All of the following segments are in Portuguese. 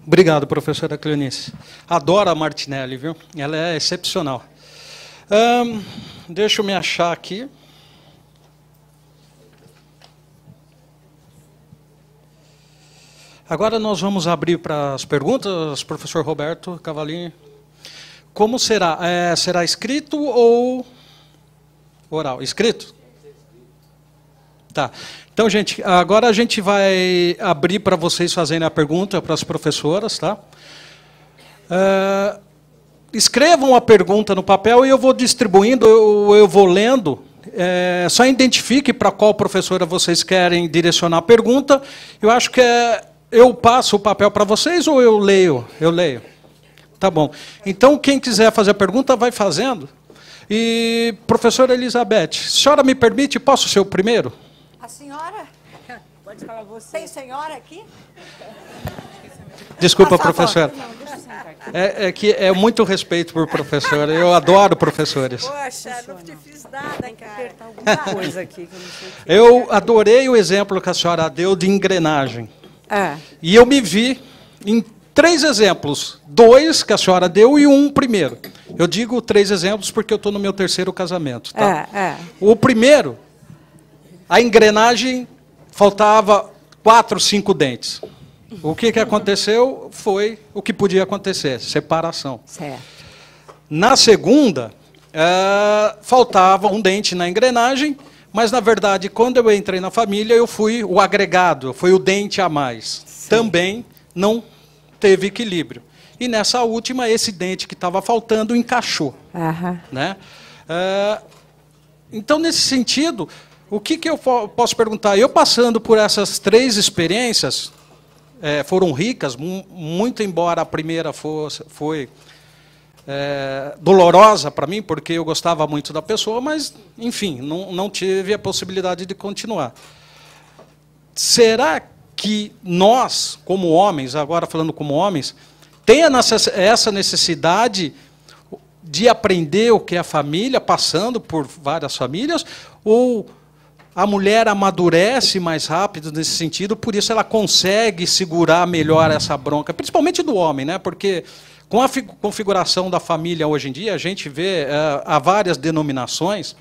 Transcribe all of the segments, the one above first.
Obrigado, professora Cleonice. Adoro a Martinelli, viu? Ela é excepcional. Deixa eu me achar aqui. Agora nós vamos abrir para as perguntas, professor Roberto Cavallini. Como será? Será escrito ou oral? Escrito? Tá. Então, gente, agora a gente vai abrir para vocês fazerem a pergunta para as professoras, tá? Escrevam a pergunta no papel e eu vou distribuindo, eu vou lendo. Só identifique para qual professora vocês querem direcionar a pergunta. Eu acho que eu passo o papel para vocês ou eu leio? Eu leio. Tá bom. Então, quem quiser fazer a pergunta, vai fazendo. E, professora Elizabeth, a senhora me permite, posso ser o primeiro? A senhora? Pode falar você. Tem senhora aqui? Desculpa, professora. É que é muito respeito por professora. Eu adoro professores. Poxa, não te fiz nada, cara. Alguma coisa aqui que eu não sei o que. Eu adorei o exemplo que a senhora deu de engrenagem. E eu me vi em 3 exemplos. 2 que a senhora deu e 1 primeiro. Eu digo 3 exemplos porque eu estou no meu 3º casamento. Tá? O primeiro, a engrenagem faltava 4, 5 dentes. O que aconteceu foi o que podia acontecer, separação. Certo. Na segunda, faltava um dente na engrenagem, mas, na verdade, quando eu entrei na família, eu fui o agregado, foi o dente a mais. Sim. Também não teve equilíbrio. E, nessa última, esse dente que estava faltando encaixou. Né? Então, nesse sentido, o que eu posso perguntar? Eu, passando por essas 3 experiências, foram ricas, muito embora a primeira foi dolorosa para mim, porque eu gostava muito da pessoa, mas, enfim, não tive a possibilidade de continuar. Será que nós, como homens, agora falando como homens, tem essa necessidade de aprender o que é a família, passando por várias famílias, ou a mulher amadurece mais rápido nesse sentido, por isso ela consegue segurar melhor essa bronca, principalmente do homem, né? Porque com a configuração da família hoje em dia, a gente vê há várias denominações.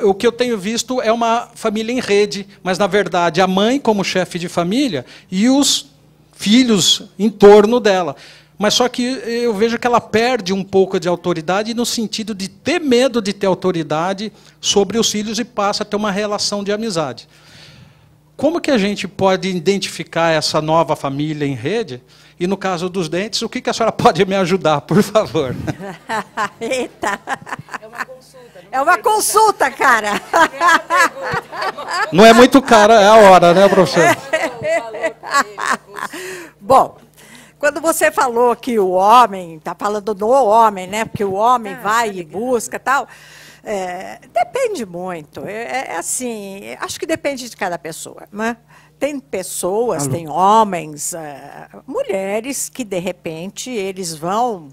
O que eu tenho visto é uma família em rede, mas, na verdade, a mãe como chefe de família e os filhos em torno dela. Mas só que eu vejo que ela perde um pouco de autoridade no sentido de ter medo de ter autoridade sobre os filhos e passa a ter uma relação de amizade. Como que a gente pode identificar essa nova família em rede? E, no caso dos dentes, o que a senhora pode me ajudar, por favor? Eita! É uma consulta. É uma consulta, cara. Não é muito cara, é a hora, né, professor? Bom, quando você falou que o homem, está falando do homem, né? Porque o homem vai e busca e tal, depende muito. Assim, acho que depende de cada pessoa, né? Tem pessoas, tem homens, mulheres que, de repente, eles vão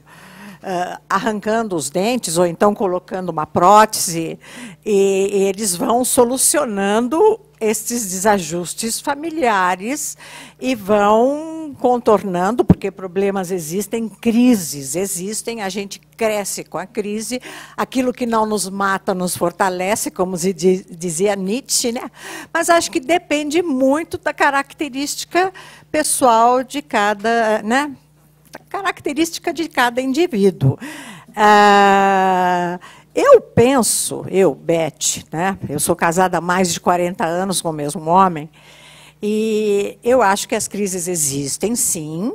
arrancando os dentes ou então colocando uma prótese e eles vão solucionando esses desajustes familiares e vão contornando, porque problemas existem, crises existem, a gente cresce com a crise, aquilo que não nos mata nos fortalece, como dizia Nietzsche, né? Mas acho que depende muito da característica pessoal de cada, né? Característica de cada indivíduo. Eu penso, Beth, né? Eu sou casada há mais de 40 anos com o mesmo homem, e eu acho que as crises existem, sim,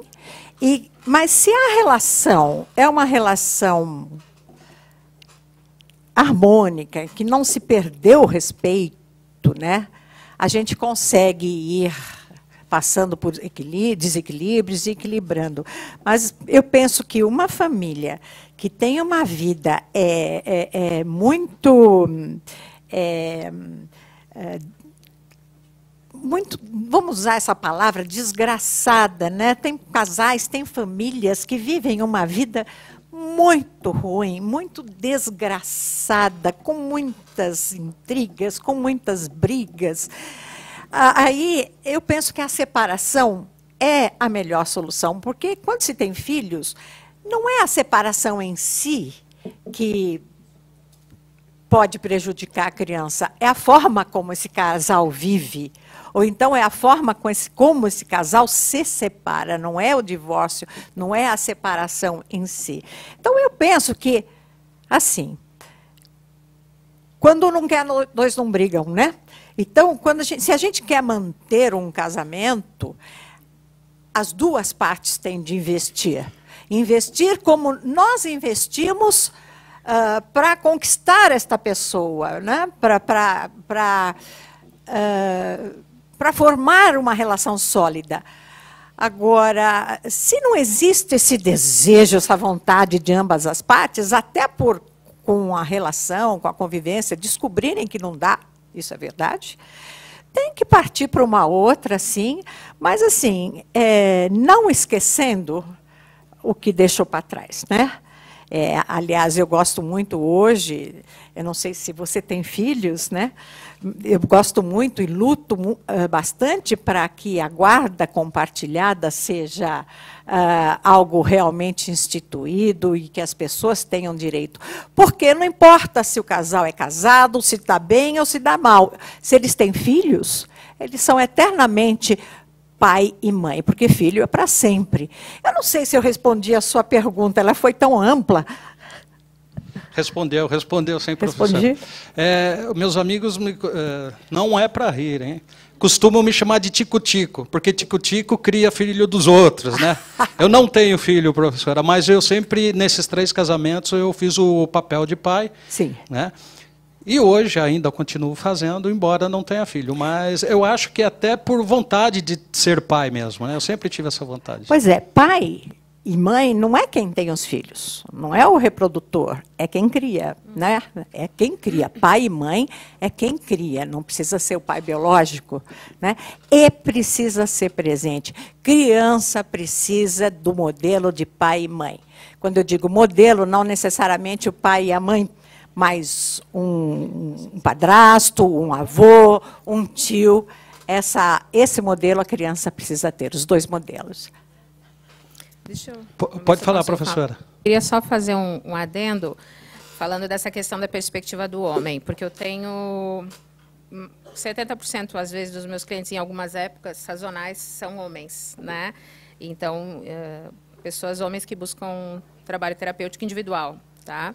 mas se a relação é uma relação harmônica, que não se perdeu o respeito, né? A gente consegue ir passando por desequilíbrios e equilibrando. Mas eu penso que uma família que tem uma vida muito, vamos usar essa palavra, desgraçada, né? Tem casais, tem famílias que vivem uma vida muito ruim, muito desgraçada, com muitas intrigas, com muitas brigas. Aí eu penso que a separação é a melhor solução, porque quando se tem filhos, não é a separação em si que pode prejudicar a criança, é a forma como esse casal vive, ou então é a forma como esse casal se separa, não é o divórcio, não é a separação em si. Então, eu penso que, assim, quando não quer, dois não brigam, né? Então, se a gente quer manter um casamento, as duas partes têm de investir. Investir como nós investimos para conquistar esta pessoa, né? Para formar uma relação sólida. Agora, se não existe esse desejo, essa vontade de ambas as partes, até com a relação, com a convivência, descobrirem que não dá, isso é verdade, tem que partir para uma outra, sim, mas assim, não esquecendo o que deixou para trás, né? Aliás, eu gosto muito hoje, eu não sei se você tem filhos, né? Eu gosto muito e luto bastante para que a guarda compartilhada seja algo realmente instituído e que as pessoas tenham direito. Porque não importa se o casal é casado, se está bem ou se dá mal. Se eles têm filhos, eles são eternamente pai e mãe, porque filho é para sempre. Eu não sei se eu respondi a sua pergunta, ela foi tão ampla. Respondeu sem professor. Respondi? Meus amigos, não é para rir, hein? Costumam me chamar de tico-tico, porque tico-tico cria filho dos outros, né? Eu não tenho filho, professora, mas eu sempre, nesses 3 casamentos, eu fiz o papel de pai. Sim. Né? E hoje ainda continuo fazendo, embora não tenha filho. Mas eu acho que até por vontade de ser pai mesmo, né? Eu sempre tive essa vontade. Pois é, pai e mãe não é quem tem os filhos, não é o reprodutor, é quem cria, né? É quem cria. Pai e mãe é quem cria, não precisa ser o pai biológico, né? E precisa ser presente. Criança precisa do modelo de pai e mãe. Quando eu digo modelo, não necessariamente o pai e a mãe, mas um padrasto, um avô, um tio. Esse modelo a criança precisa ter, os 2 modelos. Pode falar, professora. Queria só fazer um adendo, falando dessa questão da perspectiva do homem, porque eu tenho 70%, às vezes, dos meus clientes, em algumas épocas sazonais, são homens, né? Então, homens que buscam trabalho terapêutico individual, tá?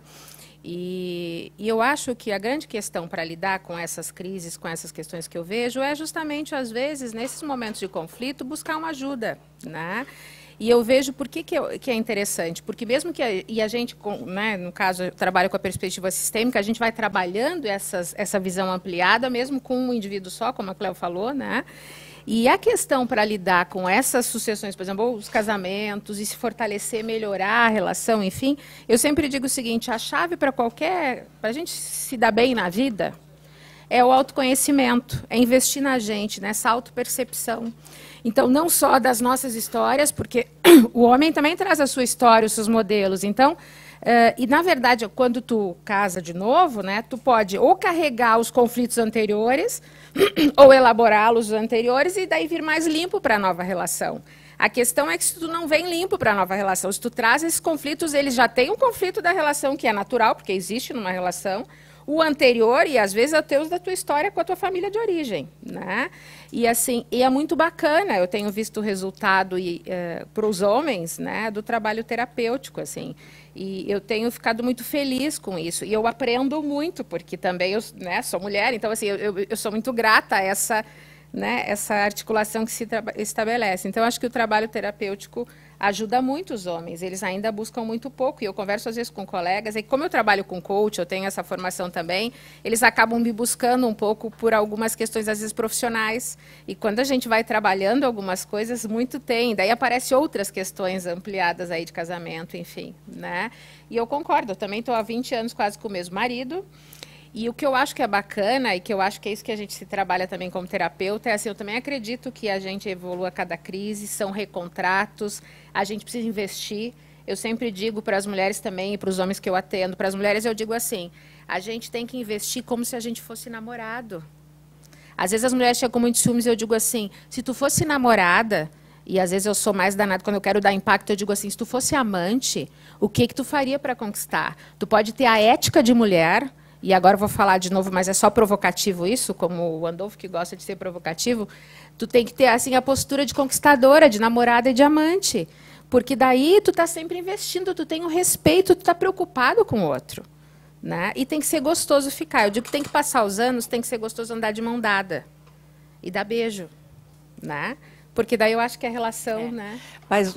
E eu acho que a grande questão para lidar com essas crises, com essas questões que eu vejo, é justamente, às vezes, nesses momentos de conflito, buscar uma ajuda, né? E eu vejo por que é interessante, porque mesmo que a gente, né, no caso, eu trabalho com a perspectiva sistêmica, a gente vai trabalhando essa visão ampliada, mesmo com um indivíduo só, como a Cléo falou, né? E a questão para lidar com essas sucessões, por exemplo, os casamentos, e se fortalecer, melhorar a relação, enfim, eu sempre digo o seguinte, a chave para a gente se dar bem na vida, é o autoconhecimento, é investir na gente, nessa autopercepção. Então, não só das nossas histórias, porque o homem também traz a sua história, os seus modelos. Então, e na verdade, quando tu casa de novo, né, tu pode ou carregar os conflitos anteriores, ou elaborá-los anteriores, e daí vir mais limpo para a nova relação. A questão é que se tu não vem limpo para a nova relação, se tu traz esses conflitos, eles já têm um conflito da relação que é natural, porque existe numa relação, o anterior, e às vezes até os da tua história com a tua família de origem, né? E assim, e é muito bacana, eu tenho visto o resultado para os homens, né, do trabalho terapêutico, assim, e eu tenho ficado muito feliz com isso, e eu aprendo muito, porque também eu, né, sou mulher, então assim, eu sou muito grata a essa articulação que se estabelece. Então, acho que o trabalho terapêutico ajuda muito os homens, eles ainda buscam muito pouco, e eu converso às vezes com colegas, e como eu trabalho com coach, eu tenho essa formação também, eles acabam me buscando um pouco por algumas questões, às vezes, profissionais, e quando a gente vai trabalhando algumas coisas, muito tem, daí aparecem outras questões ampliadas aí de casamento, enfim, né? E eu concordo, eu também estou há 20 anos quase com o mesmo marido. E o que eu acho que é bacana, e que eu acho que é isso que a gente se trabalha também como terapeuta, é assim, eu também acredito que a gente evolua a cada crise, são recontratos, a gente precisa investir. Eu sempre digo para as mulheres também, e para os homens que eu atendo, para as mulheres eu digo assim, a gente tem que investir como se a gente fosse namorado. Às vezes as mulheres chegam com muitos ciúmes e eu digo assim, se tu fosse namorada, E às vezes eu sou mais danada quando eu quero dar impacto, eu digo assim, se tu fosse amante, o que tu faria para conquistar? Tu pode ter a ética de mulher, e agora eu vou falar de novo, mas é só provocativo isso, como o Andolfo que gosta de ser provocativo, tu tem que ter assim a postura de conquistadora, de namorada e de amante. Porque daí tu está sempre investindo, tu tem um respeito, tu está preocupado com o outro. Né? E tem que ser gostoso ficar. Eu digo que tem que passar os anos, tem que ser gostoso andar de mão dada. E dar beijo. Né? Porque daí eu acho que a relação... Né? Mas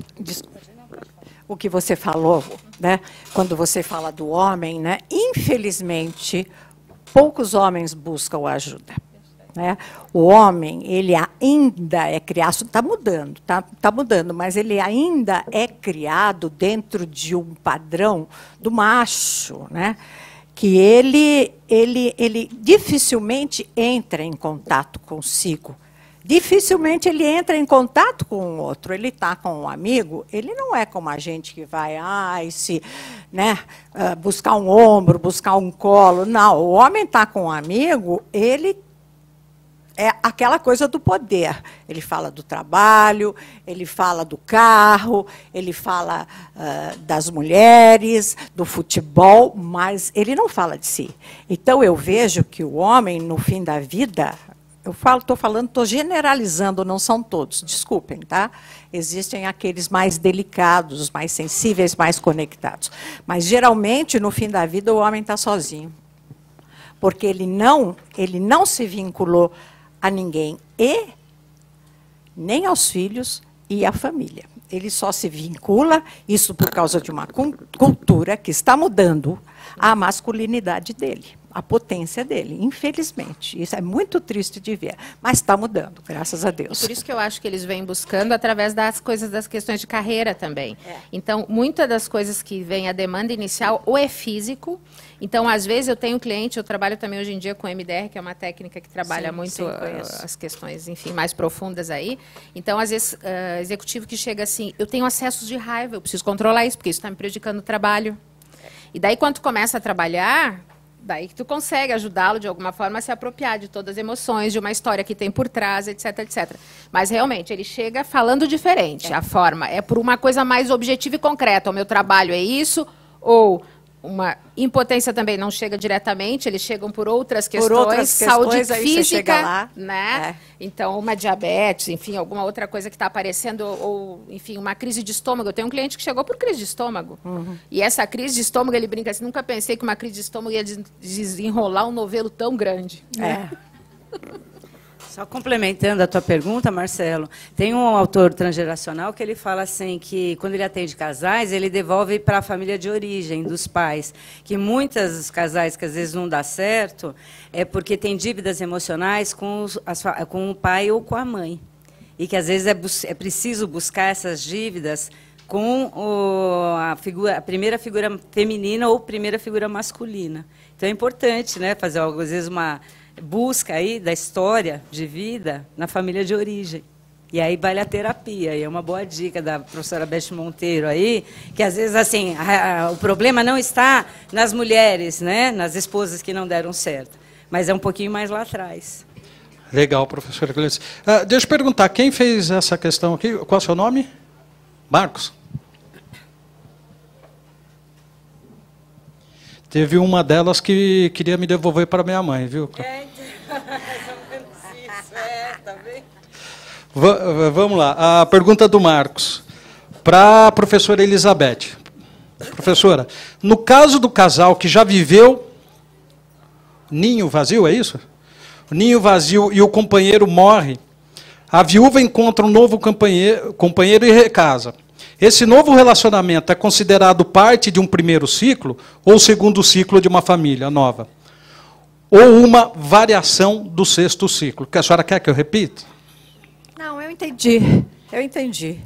o que você falou, né? Quando você fala do homem, né? Infelizmente, poucos homens buscam ajuda. Né? O homem, ele ainda é criado, está mudando, tá mudando, mas ele ainda é criado dentro de um padrão do macho, né? Que ele dificilmente entra em contato consigo. Dificilmente ele entra em contato com o outro. Ele está com um amigo, ele não é como a gente que vai né, buscar um ombro, buscar um colo. Não, o homem está com um amigo, ele é aquela coisa do poder. Ele fala do trabalho, ele fala do carro, ele fala das mulheres, do futebol, mas ele não fala de si. Então, eu vejo que o homem, no fim da vida, estou generalizando, não são todos, desculpem, tá? Existem aqueles mais delicados, mais sensíveis, mais conectados. Mas, geralmente, no fim da vida, o homem está sozinho. Porque ele não se vinculou a ninguém, e nem aos filhos e à família. Ele só se vincula, isso por causa de uma cultura que está mudando a masculinidade dele, a potência dele, infelizmente. Isso é muito triste de ver, mas está mudando, graças a Deus. E por isso que eu acho que eles vêm buscando através das questões de carreira também. Então, muitas das coisas que vem a demanda inicial ou é físico. Então, às vezes, eu tenho cliente, eu trabalho também hoje em dia com MDR, que é uma técnica que trabalha muito as questões, enfim, mais profundas aí. Então, às vezes, executivo que chega assim, eu tenho acessos de raiva, eu preciso controlar isso, porque isso está me prejudicando o trabalho. E daí, quando tu começa a trabalhar, daí que tu consegue ajudá-lo, de alguma forma, a se apropriar de todas as emoções, de uma história que tem por trás, etc, etc. Mas, realmente, ele chega falando diferente. A forma é por uma coisa mais objetiva e concreta. O meu trabalho é isso, ou... Uma impotência também não chega diretamente, eles chegam por outras questões, saúde física, lá, né? Então, uma diabetes, enfim, alguma outra coisa que está aparecendo, ou, enfim, uma crise de estômago. Eu tenho um cliente que chegou por crise de estômago. E essa crise de estômago, ele brinca assim, nunca pensei que uma crise de estômago ia desenrolar um novelo tão grande. Né? Só complementando a tua pergunta, Marcelo, tem um autor transgeracional que ele fala assim que quando ele atende casais, ele devolve para a família de origem dos pais, que muitos casais que às vezes não dá certo é porque tem dívidas emocionais com o pai ou com a mãe. E que às vezes é preciso buscar essas dívidas com a primeira figura feminina ou primeira figura masculina. Então é importante, né, fazer às vezes uma busca aí da história de vida na família de origem. E aí vale a terapia. E é uma boa dica da professora Beth Monteiro aí, que às vezes assim, o problema não está nas mulheres, né, nas esposas que não deram certo, mas é um pouquinho mais lá atrás. Legal, professora Gleice. Deixa eu perguntar, quem fez essa questão aqui? Qual é o seu nome? Marcos? Teve uma delas que queria me devolver para minha mãe, viu? Tá bem? Vamos lá. A pergunta do Marcos. Para a professora Elizabeth. Professora, no caso do casal que já viveu ninho vazio, é isso? O ninho vazio e o companheiro morre, a viúva encontra um novo companheiro e recasa. Esse novo relacionamento é considerado parte de um primeiro ciclo ou segundo ciclo de uma família nova? Ou uma variação do sexto ciclo? Que a senhora quer que eu repita? Não, eu entendi. Eu entendi.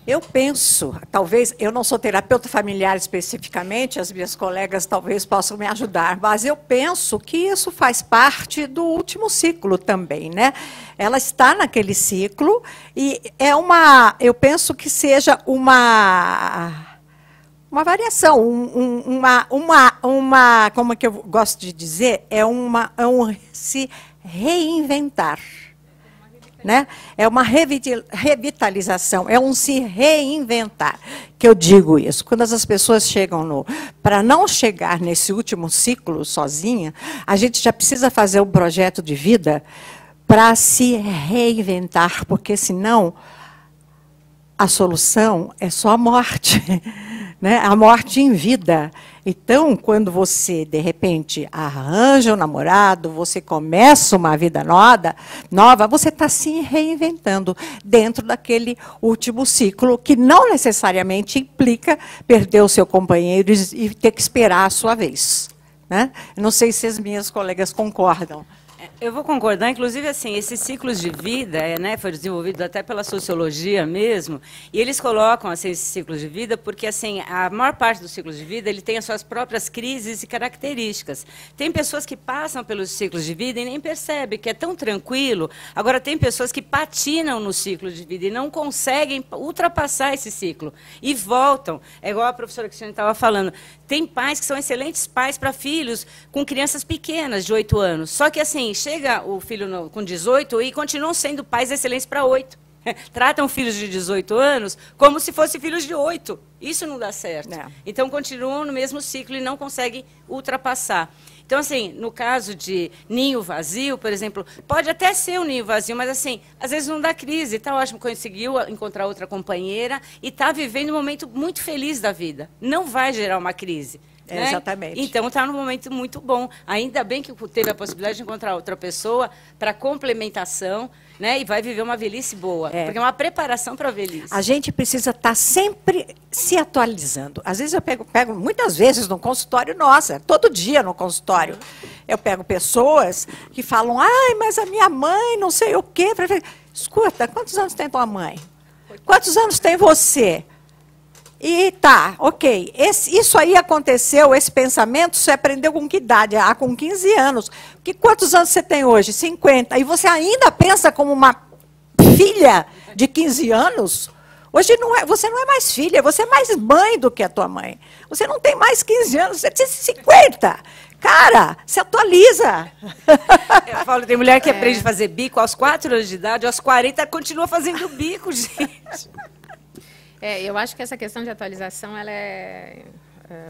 Eu penso, talvez, eu não sou terapeuta familiar especificamente, as minhas colegas talvez possam me ajudar, mas eu penso que isso faz parte do último ciclo também, né? Ela está naquele ciclo e eu penso que seja uma variação, como é que eu gosto de dizer, é um se reinventar. né? É uma revitalização, é um se reinventar, que eu digo isso. Quando as pessoas chegam para não chegar nesse último ciclo sozinha, a gente já precisa fazer um projeto de vida para se reinventar, porque senão a solução é só a morte, né? A morte em vida. Então, quando você, de repente, arranja um namorado, você começa uma vida nova, você está se reinventando dentro daquele último ciclo, que não necessariamente implica perder o seu companheiro e ter que esperar a sua vez, né? Eu não sei se as minhas colegas concordam. Eu vou concordar, inclusive, assim, esses ciclos de vida, né, foi desenvolvido até pela sociologia mesmo, e eles colocam assim, esses ciclos de vida porque assim, a maior parte dos ciclos de vida ele tem as suas próprias crises e características. Tem pessoas que passam pelos ciclos de vida e nem percebem que é tão tranquilo. Agora, tem pessoas que patinam no ciclo de vida e não conseguem ultrapassar esse ciclo e voltam. É igual a professora Cristiane estava falando. Tem pais que são excelentes pais para filhos com crianças pequenas, de 8 anos. Só que, assim, chega o filho com 18 e continuam sendo pais excelentes para 8. Tratam filhos de 18 anos como se fossem filhos de 8. Isso não dá certo. Não. Então, continuam no mesmo ciclo e não conseguem ultrapassar. Então, assim, no caso de ninho vazio, por exemplo, pode até ser um ninho vazio, mas, assim, às vezes não dá crise. Está ótimo, conseguiu encontrar outra companheira e está vivendo um momento muito feliz da vida. Não vai gerar uma crise. Né? Exatamente. Então, está num momento muito bom. Ainda bem que teve a possibilidade de encontrar outra pessoa para complementação, né? E vai viver uma velhice boa. Porque é uma preparação para a velhice. A gente precisa estar sempre se atualizando. Às vezes eu pego muitas vezes no consultório, nossa, todo dia no consultório, eu pego pessoas que falam, ai, mas a minha mãe, não sei o quê. Escuta, quantos anos tem tua mãe? Quantos anos tem você? E tá, ok. Isso aí aconteceu, esse pensamento, você aprendeu com que idade? Ah, com 15 anos. Quantos anos você tem hoje? 50. E você ainda pensa como uma filha de 15 anos? Hoje você não é mais filha, você é mais mãe do que a tua mãe. Você não tem mais 15 anos, você tem 50. Cara, se atualiza. Eu falo, tem mulher que aprende a fazer bico aos 4 anos de idade, aos 40 continua fazendo bico, gente. Eu acho que essa questão de atualização ela é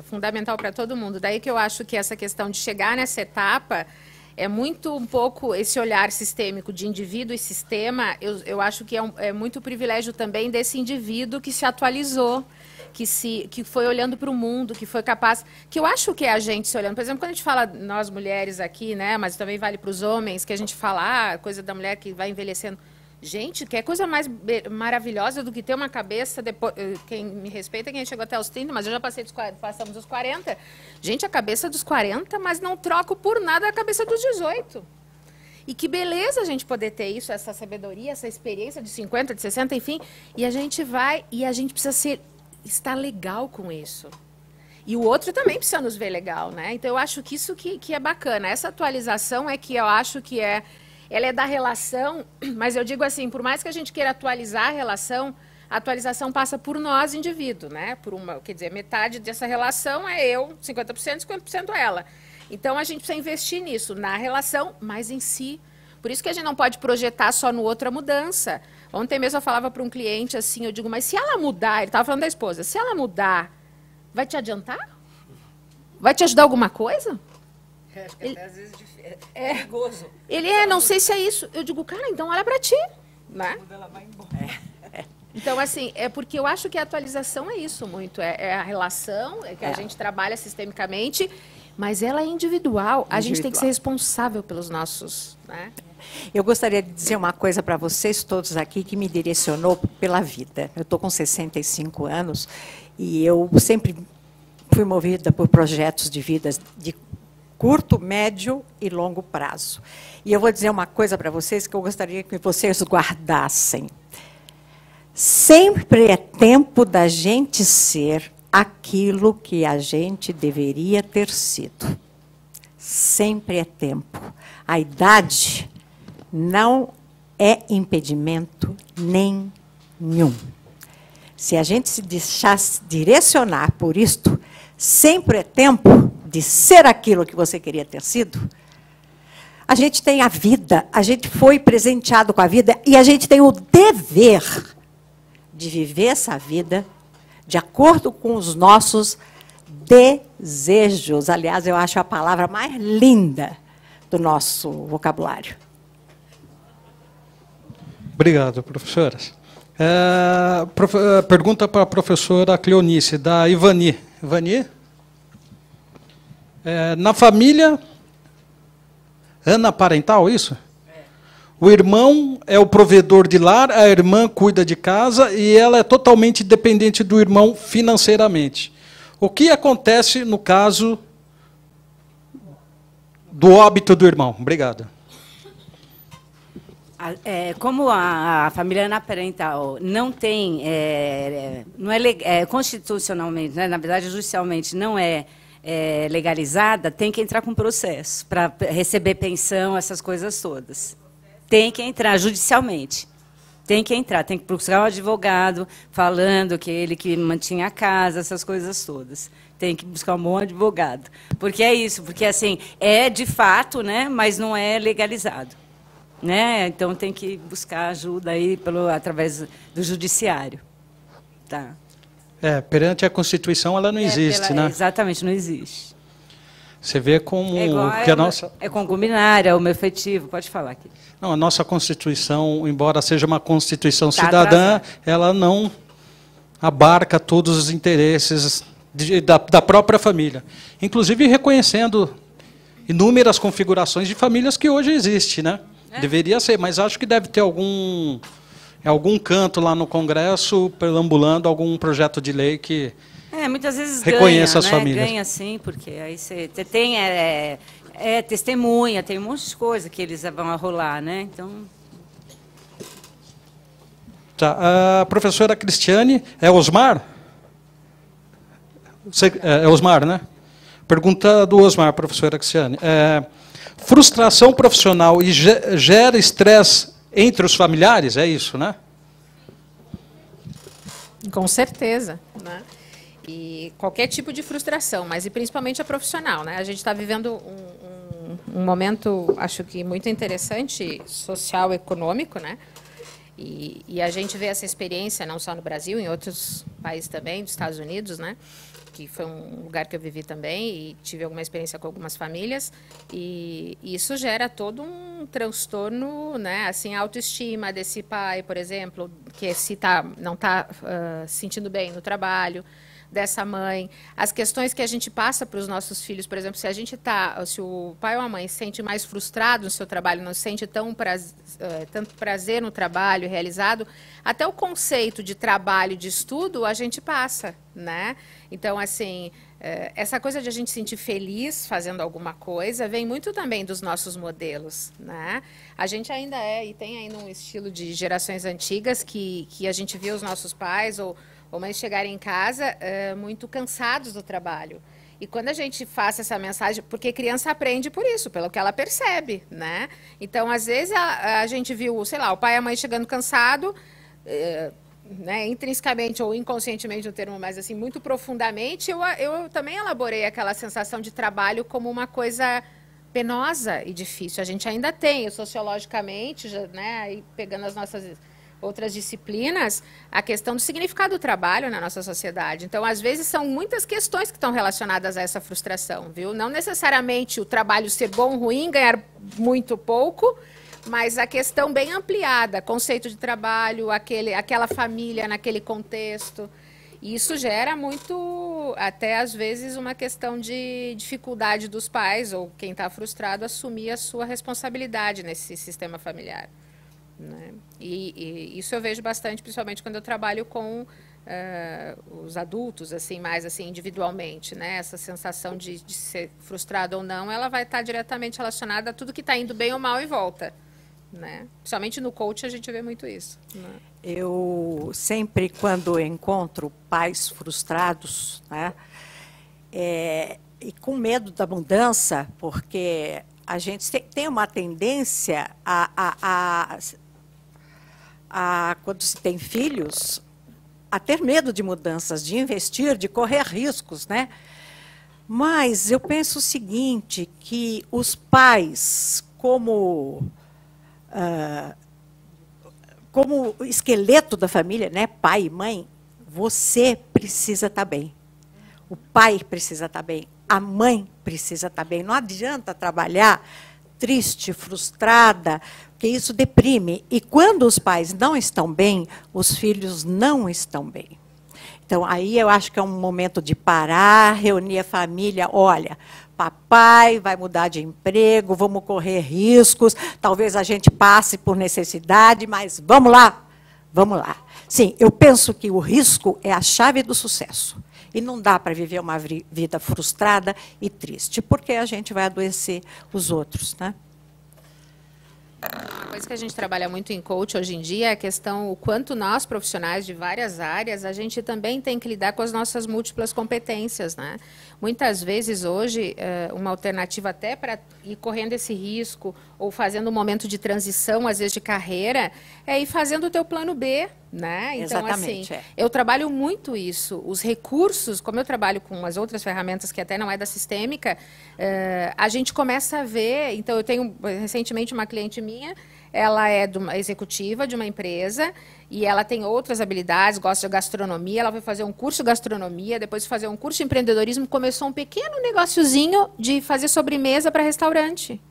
fundamental para todo mundo. Daí que eu acho que essa questão de chegar nessa etapa é muito um pouco esse olhar sistêmico de indivíduo e sistema. Eu acho que é muito privilégio também desse indivíduo que se atualizou, que foi olhando para o mundo, que foi capaz... Que eu acho que é a gente se olhando. Por exemplo, quando a gente fala, nós mulheres aqui, né, mas também vale para os homens, que a gente fala, coisa da mulher que vai envelhecendo... Gente, que é coisa mais maravilhosa do que ter uma cabeça, depois, quem me respeita, quem chegou até os 30, mas eu já passamos dos 40. Gente, a cabeça dos 40, mas não troco por nada a cabeça dos 18. E que beleza a gente poder ter isso, essa sabedoria, essa experiência de 50, de 60, enfim. E a gente vai, e a gente precisa estar legal com isso. E o outro também precisa nos ver legal, né? Então, eu acho que isso que é bacana. Essa atualização é que eu acho que ela é da relação, mas eu digo assim, por mais que a gente queira atualizar a atualização passa por nós, indivíduo, né? Quer dizer, metade dessa relação é eu, 50%, 50% é ela. Então, a gente precisa investir nisso, na relação, mas em si. Por isso que a gente não pode projetar só no outro a mudança. Ontem mesmo eu falava para um cliente assim, eu digo, mas se ela mudar, ele estava falando da esposa, se ela mudar, vai te adiantar? Vai te ajudar alguma coisa? Acho que até às vezes é perigoso. Ele não sei se é isso. Eu digo, cara, então olha para ti, né? Ela vai embora. Então, assim, é porque eu acho que a atualização é isso muito. É a relação, que a gente trabalha sistemicamente, mas ela é individual. A gente tem que ser responsável pelos nossos, né? Eu gostaria de dizer uma coisa para vocês todos aqui que me direcionou pela vida. Eu estou com 65 anos e eu sempre fui movida por projetos de vida de curto, médio e longo prazo. E eu vou dizer uma coisa para vocês que eu gostaria que vocês guardassem. Sempre é tempo da gente ser aquilo que a gente deveria ter sido. Sempre é tempo. A idade não é impedimento nenhum. Se a gente se deixasse direcionar por isto, sempre é tempo de ser aquilo que você queria ter sido. A gente tem a vida, a gente foi presenteado com a vida e a gente tem o dever de viver essa vida de acordo com os nossos desejos. Aliás, eu acho a palavra mais linda do nosso vocabulário. Obrigado, professoras. Pergunta para a professora Cleonice, da Ivani. Ivani? Na família anaparental, isso? O irmão é o provedor de lar, a irmã cuida de casa e ela é totalmente dependente do irmão financeiramente. O que acontece no caso do óbito do irmão? Obrigado. Como a família anaparental não tem, não é constitucionalmente, né, na verdade, judicialmente, não é legalizada, tem que entrar com processo para receber pensão, essas coisas todas. Tem que entrar judicialmente. Tem que entrar, tem que buscar um advogado falando que ele que mantinha a casa, essas coisas todas. Tem que buscar um bom advogado. Porque é isso, porque assim, é de fato, né, mas não é legalizado. Né? Então tem que buscar ajuda aí através do judiciário. Tá. Perante a Constituição ela não existe, né? Exatamente, não existe. Você vê como que a nossa... É concubinária, o meu efetivo, pode falar aqui. Não, a nossa Constituição, embora seja uma Constituição cidadã, ela não abarca todos os interesses da própria família. Inclusive reconhecendo inúmeras configurações de famílias que hoje existem, né? Deveria ser, mas acho que deve ter algum canto lá no Congresso perambulando algum projeto de lei que muitas vezes reconheça as famílias. Ganha sim, porque aí você tem testemunha, tem um monte de coisa que eles vão rolar, né? Então. Tá. A professora Cristiane, é Osmar? É Osmar, né? Pergunta do Osmar, professora Cristiane. Frustração profissional e gera estresse entre os familiares? É isso, né? Com certeza, né? E qualquer tipo de frustração, mas e principalmente a profissional, né? A gente está vivendo um momento, acho que muito interessante, social, econômico, né? E a gente vê essa experiência não só no Brasil, em outros países também, dos Estados Unidos, né? Que foi um lugar que eu vivi também e tive alguma experiência com algumas famílias, e isso gera todo um transtorno, né, assim, a autoestima desse pai, por exemplo, que não está se sentindo bem no trabalho, dessa mãe, as questões que a gente passa para os nossos filhos, por exemplo, se o pai ou a mãe se sente mais frustrado no seu trabalho, não sente tanto prazer no trabalho realizado, até o conceito de trabalho, de estudo, a gente passa, né? Então, assim, essa coisa de a gente se sentir feliz fazendo alguma coisa vem muito também dos nossos modelos, né? A gente ainda e tem ainda um estilo de gerações antigas que a gente vê os nossos pais ou mães chegarem em casa muito cansados do trabalho. E quando a gente faz essa mensagem, porque criança aprende por isso, pelo que ela percebe, né? Então, às vezes, a gente viu, sei lá, o pai e a mãe chegando cansado, né, intrinsecamente ou inconscientemente, no termo mais assim, muito profundamente, eu também elaborei aquela sensação de trabalho como uma coisa penosa e difícil. A gente ainda tem, sociologicamente, né, aí pegando as nossas outras disciplinas, a questão do significado do trabalho na nossa sociedade. Então, às vezes, são muitas questões que estão relacionadas a essa frustração, viu? Não necessariamente o trabalho ser bom, ruim, ganhar muito pouco, mas a questão bem ampliada, conceito de trabalho, aquela família naquele contexto. E isso gera muito, até às vezes, uma questão de dificuldade dos pais, ou quem está frustrado, assumir a sua responsabilidade nesse sistema familiar. Né? E isso eu vejo bastante, principalmente quando eu trabalho com os adultos, assim, mais assim, individualmente, né? Essa sensação de ser frustrado ou não, ela vai estar diretamente relacionada a tudo que está indo bem ou mal em volta. Né? Principalmente no coach a gente vê muito isso. Né? Eu sempre, quando encontro pais frustrados, né, e com medo da mudança, porque a gente tem uma tendência quando se tem filhos, a ter medo de mudanças, de investir, de correr riscos, né? Mas eu penso o seguinte, que os pais, como esqueleto da família, né, pai e mãe, você precisa estar bem. O pai precisa estar bem. A mãe precisa estar bem. Não adianta trabalhar triste, frustrada, porque isso deprime. E quando os pais não estão bem, os filhos não estão bem. Então, aí eu acho que é um momento de parar, reunir a família. Olha, papai vai mudar de emprego, vamos correr riscos, talvez a gente passe por necessidade, mas vamos lá, vamos lá. Sim, eu penso que o risco é a chave do sucesso. E não dá para viver uma vida frustrada e triste, porque a gente vai adoecer os outros, né? Uma coisa que a gente trabalha muito em coach hoje em dia é a questão, o quanto nós, profissionais de várias áreas, a gente também tem que lidar com as nossas múltiplas competências, né? Muitas vezes, hoje, uma alternativa até para ir correndo esse risco ou fazendo um momento de transição, às vezes de carreira, é ir fazendo o teu plano B, né? Então, exatamente, assim, eu trabalho muito isso. Os recursos, como eu trabalho com as outras ferramentas que até não é da sistêmica, a gente começa a ver. Então, eu tenho recentemente uma cliente minha, ela é uma executiva de uma empresa e ela tem outras habilidades, gosta de gastronomia, ela foi fazer um curso de gastronomia, depois de fazer um curso de empreendedorismo, começou um pequeno negóciozinho de fazer sobremesa para restaurante.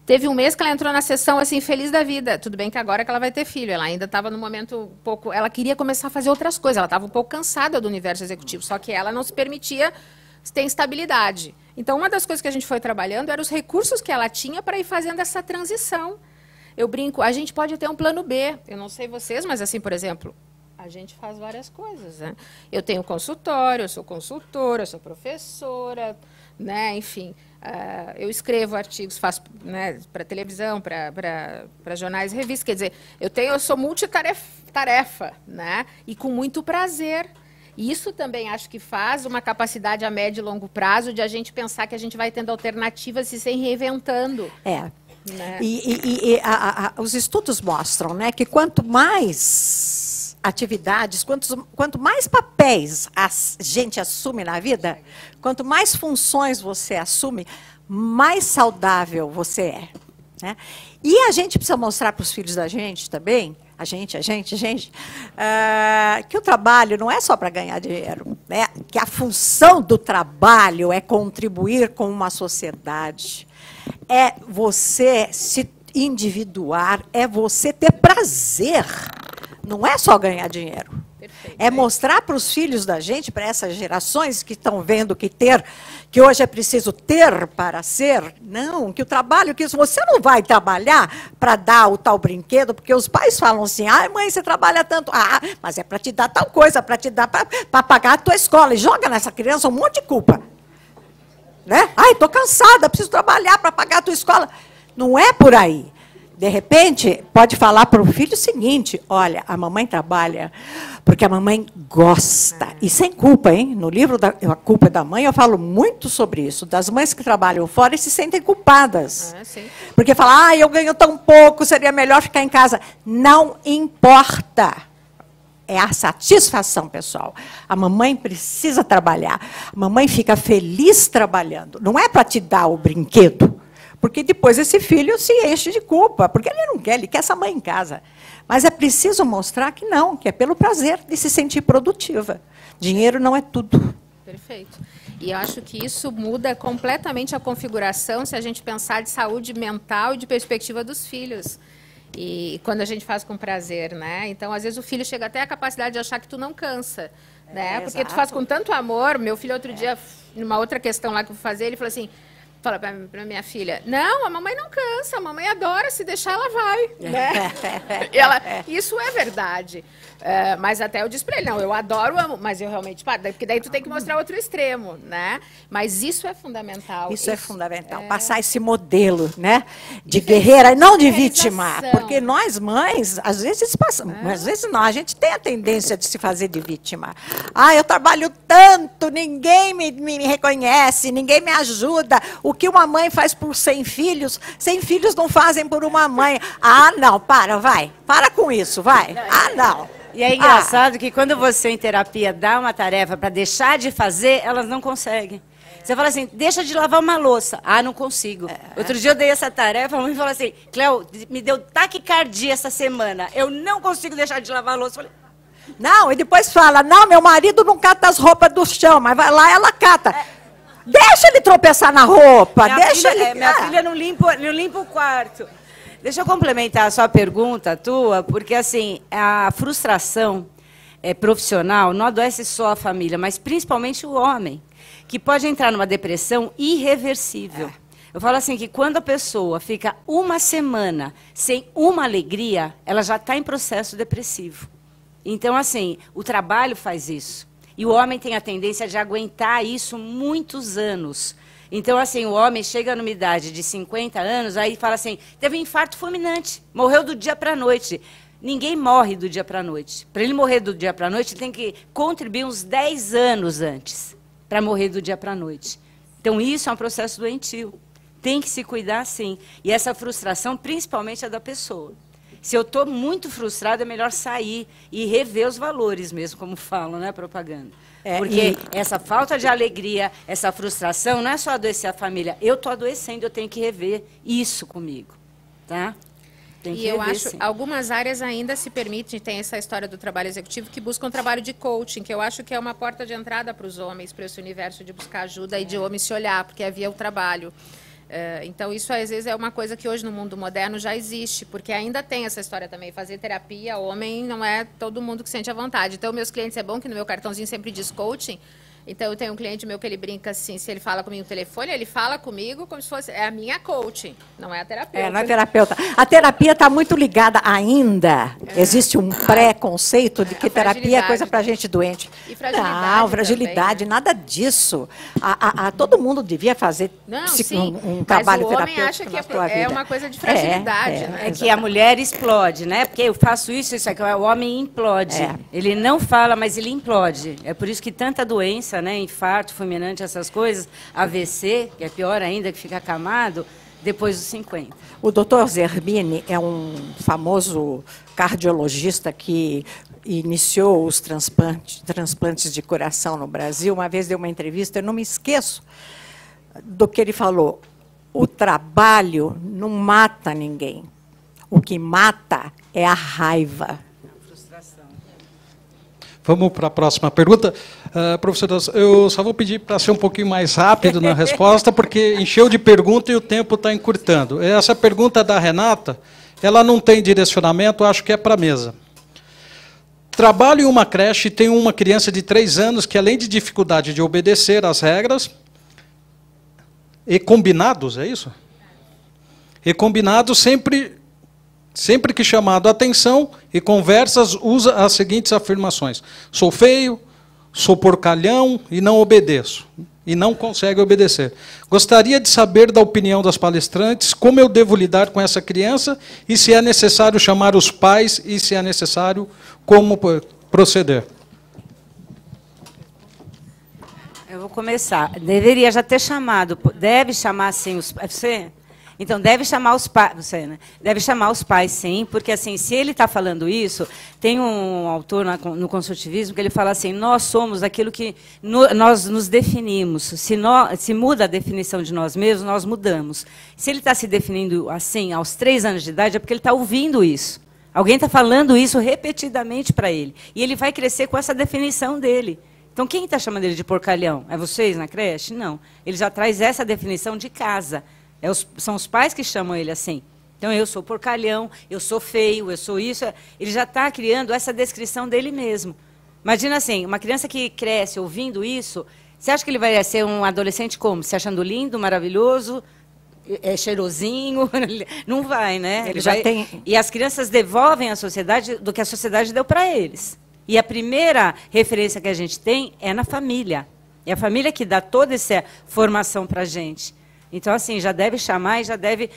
Teve um mês que ela entrou na sessão, assim, feliz da vida. Tudo bem que agora que ela vai ter filho, ela ainda estava no momento um pouco... Ela queria começar a fazer outras coisas, ela estava um pouco cansada do universo executivo, só que ela não se permitia ter estabilidade. Então, uma das coisas que a gente foi trabalhando eram os recursos que ela tinha para ir fazendo essa transição. Eu brinco, a gente pode ter um plano B. Eu não sei vocês, mas assim, por exemplo, a gente faz várias coisas, né? Eu tenho consultório, eu sou consultora, eu sou professora, né? Enfim... eu escrevo artigos, faço, né, para televisão, para jornais e revistas. Quer dizer, eu sou multitarefa, né, e com muito prazer. E isso também acho que faz uma capacidade a médio e longo prazo de a gente pensar que a gente vai tendo alternativas e se reinventando. Né? Os estudos mostram, né, que quanto mais atividades, quanto mais papéis a gente assume na vida, quanto mais funções você assume, mais saudável você é. Né? E a gente precisa mostrar para os filhos da gente também, que o trabalho não é só para ganhar dinheiro, né? Que a função do trabalho é contribuir com uma sociedade, é você se individuar, é você ter prazer. Não é só ganhar dinheiro. Perfeito, é mostrar para os filhos da gente, para essas gerações que estão vendo que hoje é preciso ter para ser. Não, que o trabalho, que você não vai trabalhar para dar o tal brinquedo, porque os pais falam assim, ai mãe, você trabalha tanto. Ah, mas é para te dar tal coisa, para te dar para pagar a tua escola. E joga nessa criança um monte de culpa. Né? Ai, estou cansada, preciso trabalhar para pagar a tua escola. Não é por aí. De repente, pode falar para o filho o seguinte, olha, a mamãe trabalha porque a mamãe gosta. E sem culpa, hein? No livro A Culpa é da Mãe, eu falo muito sobre isso. Das mães que trabalham fora e se sentem culpadas. Sim. Porque falam, eu ganho tão pouco, seria melhor ficar em casa. Não importa. É a satisfação, pessoal. A mamãe precisa trabalhar. A mamãe fica feliz trabalhando. Não é para te dar o brinquedo. Porque depois esse filho se enche de culpa, porque ele não quer, ele quer essa mãe em casa. Mas é preciso mostrar que não, que é pelo prazer de se sentir produtiva. Dinheiro não é tudo. Perfeito. E eu acho que isso muda completamente a configuração, se a gente pensar de saúde mental e de perspectiva dos filhos. E quando a gente faz com prazer, né? Então, às vezes, o filho chega até a capacidade de achar que tu não cansa. Né? Porque exato. Tu faz com tanto amor. Meu filho, outro dia, numa outra questão lá que eu fui fazer, ele falou assim... Fala para minha filha, não, a mamãe não cansa, a mamãe adora, se deixar ela vai. Né? E isso é verdade. Mas até eu disse para ele, não, eu adoro, amo, mas eu realmente... Porque daí tu tem que mostrar outro extremo, né? Mas isso é fundamental. Isso é fundamental, passar esse modelo, né? De guerreira e não de vítima. Porque nós, mães, às vezes passamos, mas às vezes não, a gente tem a tendência de se fazer de vítima. Ah, eu trabalho tanto, ninguém me reconhece, ninguém me ajuda. O que uma mãe faz por 100 filhos não fazem por uma mãe. Ah, não, para com isso, vai. Não. E é engraçado que quando você em terapia dá uma tarefa para deixar de fazer, elas não conseguem. Você fala assim, deixa de lavar uma louça. Ah, não consigo. Outro dia eu dei essa tarefa, a mãe falou assim, Cléo, me deu taquicardia essa semana. Eu não consigo deixar de lavar a louça. Eu falei, não, e depois fala, não, meu marido não cata as roupas do chão, mas vai lá, ela cata. Deixa ele tropeçar na roupa, minha filha não limpa o quarto. Deixa eu complementar a sua pergunta, tua, porque assim, a frustração profissional não adoece só a família, mas principalmente o homem, que pode entrar numa depressão irreversível. Eu falo assim, que quando a pessoa fica uma semana sem uma alegria, ela já está em processo depressivo. Então, assim, o trabalho faz isso. E o homem tem a tendência de aguentar isso muitos anos. Então, assim, o homem chega numa idade de 50 anos, aí fala assim, teve um infarto fulminante, morreu do dia para a noite. Ninguém morre do dia para a noite. Para ele morrer do dia para a noite, ele tem que contribuir uns 10 anos antes para morrer do dia para a noite. Então, isso é um processo doentio. Tem que se cuidar, sim. E essa frustração, principalmente, é da pessoa. Se eu estou muito frustrada, é melhor sair e rever os valores mesmo, como falam, né, propaganda. Porque essa falta de alegria, essa frustração, não é só adoecer a família. Eu estou adoecendo, eu tenho que rever isso comigo. Tá? E eu acho que algumas áreas ainda se permitem, tem essa história do trabalho executivo, que buscam um trabalho de coaching, que eu acho que é uma porta de entrada para os homens, para esse universo de buscar ajuda e de homem se olhar, porque havia o trabalho. Então, isso às vezes é uma coisa que hoje no mundo moderno já existe, porque ainda tem essa história também, fazer terapia, homem não é todo mundo que sente à vontade. Então, meus clientes, é bom que no meu cartãozinho sempre diz coaching. Então, eu tenho um cliente meu que ele brinca assim, se ele fala comigo no telefone, ele fala comigo como se fosse, é a minha coaching, não é a terapeuta. Não é terapeuta. A terapia está muito ligada ainda, existe um pré-conceito de que terapia é coisa para gente doente. E fragilidade não, fragilidade, também, né? Nada disso. Todo mundo devia fazer um trabalho terapêutico. O homem acha que é uma coisa de fragilidade. É que a mulher explode, né? Porque eu faço isso aqui, o homem implode. Ele não fala, mas ele implode. É por isso que tanta doença, né, infarto, fulminante, essas coisas, AVC, que é pior ainda, que fica acamado, depois dos 50. O doutor Zerbini é um famoso cardiologista que iniciou os transplantes de coração no Brasil. Uma vez deu uma entrevista, eu não me esqueço do que ele falou. O trabalho não mata ninguém. O que mata é a raiva. Vamos para a próxima pergunta. Professora, eu só vou pedir para ser um pouquinho mais rápido na resposta, porque encheu de pergunta e o tempo está encurtando. Essa pergunta da Renata, ela não tem direcionamento, acho que é para a mesa. Trabalho em uma creche e tenho uma criança de 3 anos que, além de dificuldade de obedecer às regras, e combinados, é isso? E combinados sempre que chamado a atenção e conversas, usa as seguintes afirmações. Sou feio, sou porcalhão e não obedeço. E não consegue obedecer. Gostaria de saber da opinião das palestrantes como eu devo lidar com essa criança e se é necessário chamar os pais e se é necessário como proceder. Eu vou começar. Deveria já ter chamado. Deve chamar, sim, os pais. Você? Então, deve chamar os pais, você, né? Deve chamar os pais, sim, porque, assim, se ele está falando isso, tem um autor no construtivismo que ele fala assim, nós somos aquilo que nós nos definimos. Se muda a definição de nós mesmos, nós mudamos. Se ele está se definindo assim, aos 3 anos de idade, é porque ele está ouvindo isso. Alguém está falando isso repetidamente para ele. E ele vai crescer com essa definição dele. Então, quem está chamando ele de porcalhão? É vocês na creche? Não. Ele já traz essa definição de casa. São os pais que chamam ele assim. Então, eu sou porcalhão, eu sou feio, eu sou isso. Ele já está criando essa descrição dele mesmo. Imagina assim, uma criança que cresce ouvindo isso, você acha que ele vai ser um adolescente como? Se achando lindo, maravilhoso, cheirosinho? Não vai, né? Ele já tem... E as crianças devolvem à sociedade do que a sociedade deu para eles. E a primeira referência que a gente tem é na família. É a família que dá toda essa formação para a gente. Então, assim, já deve chamar e já deve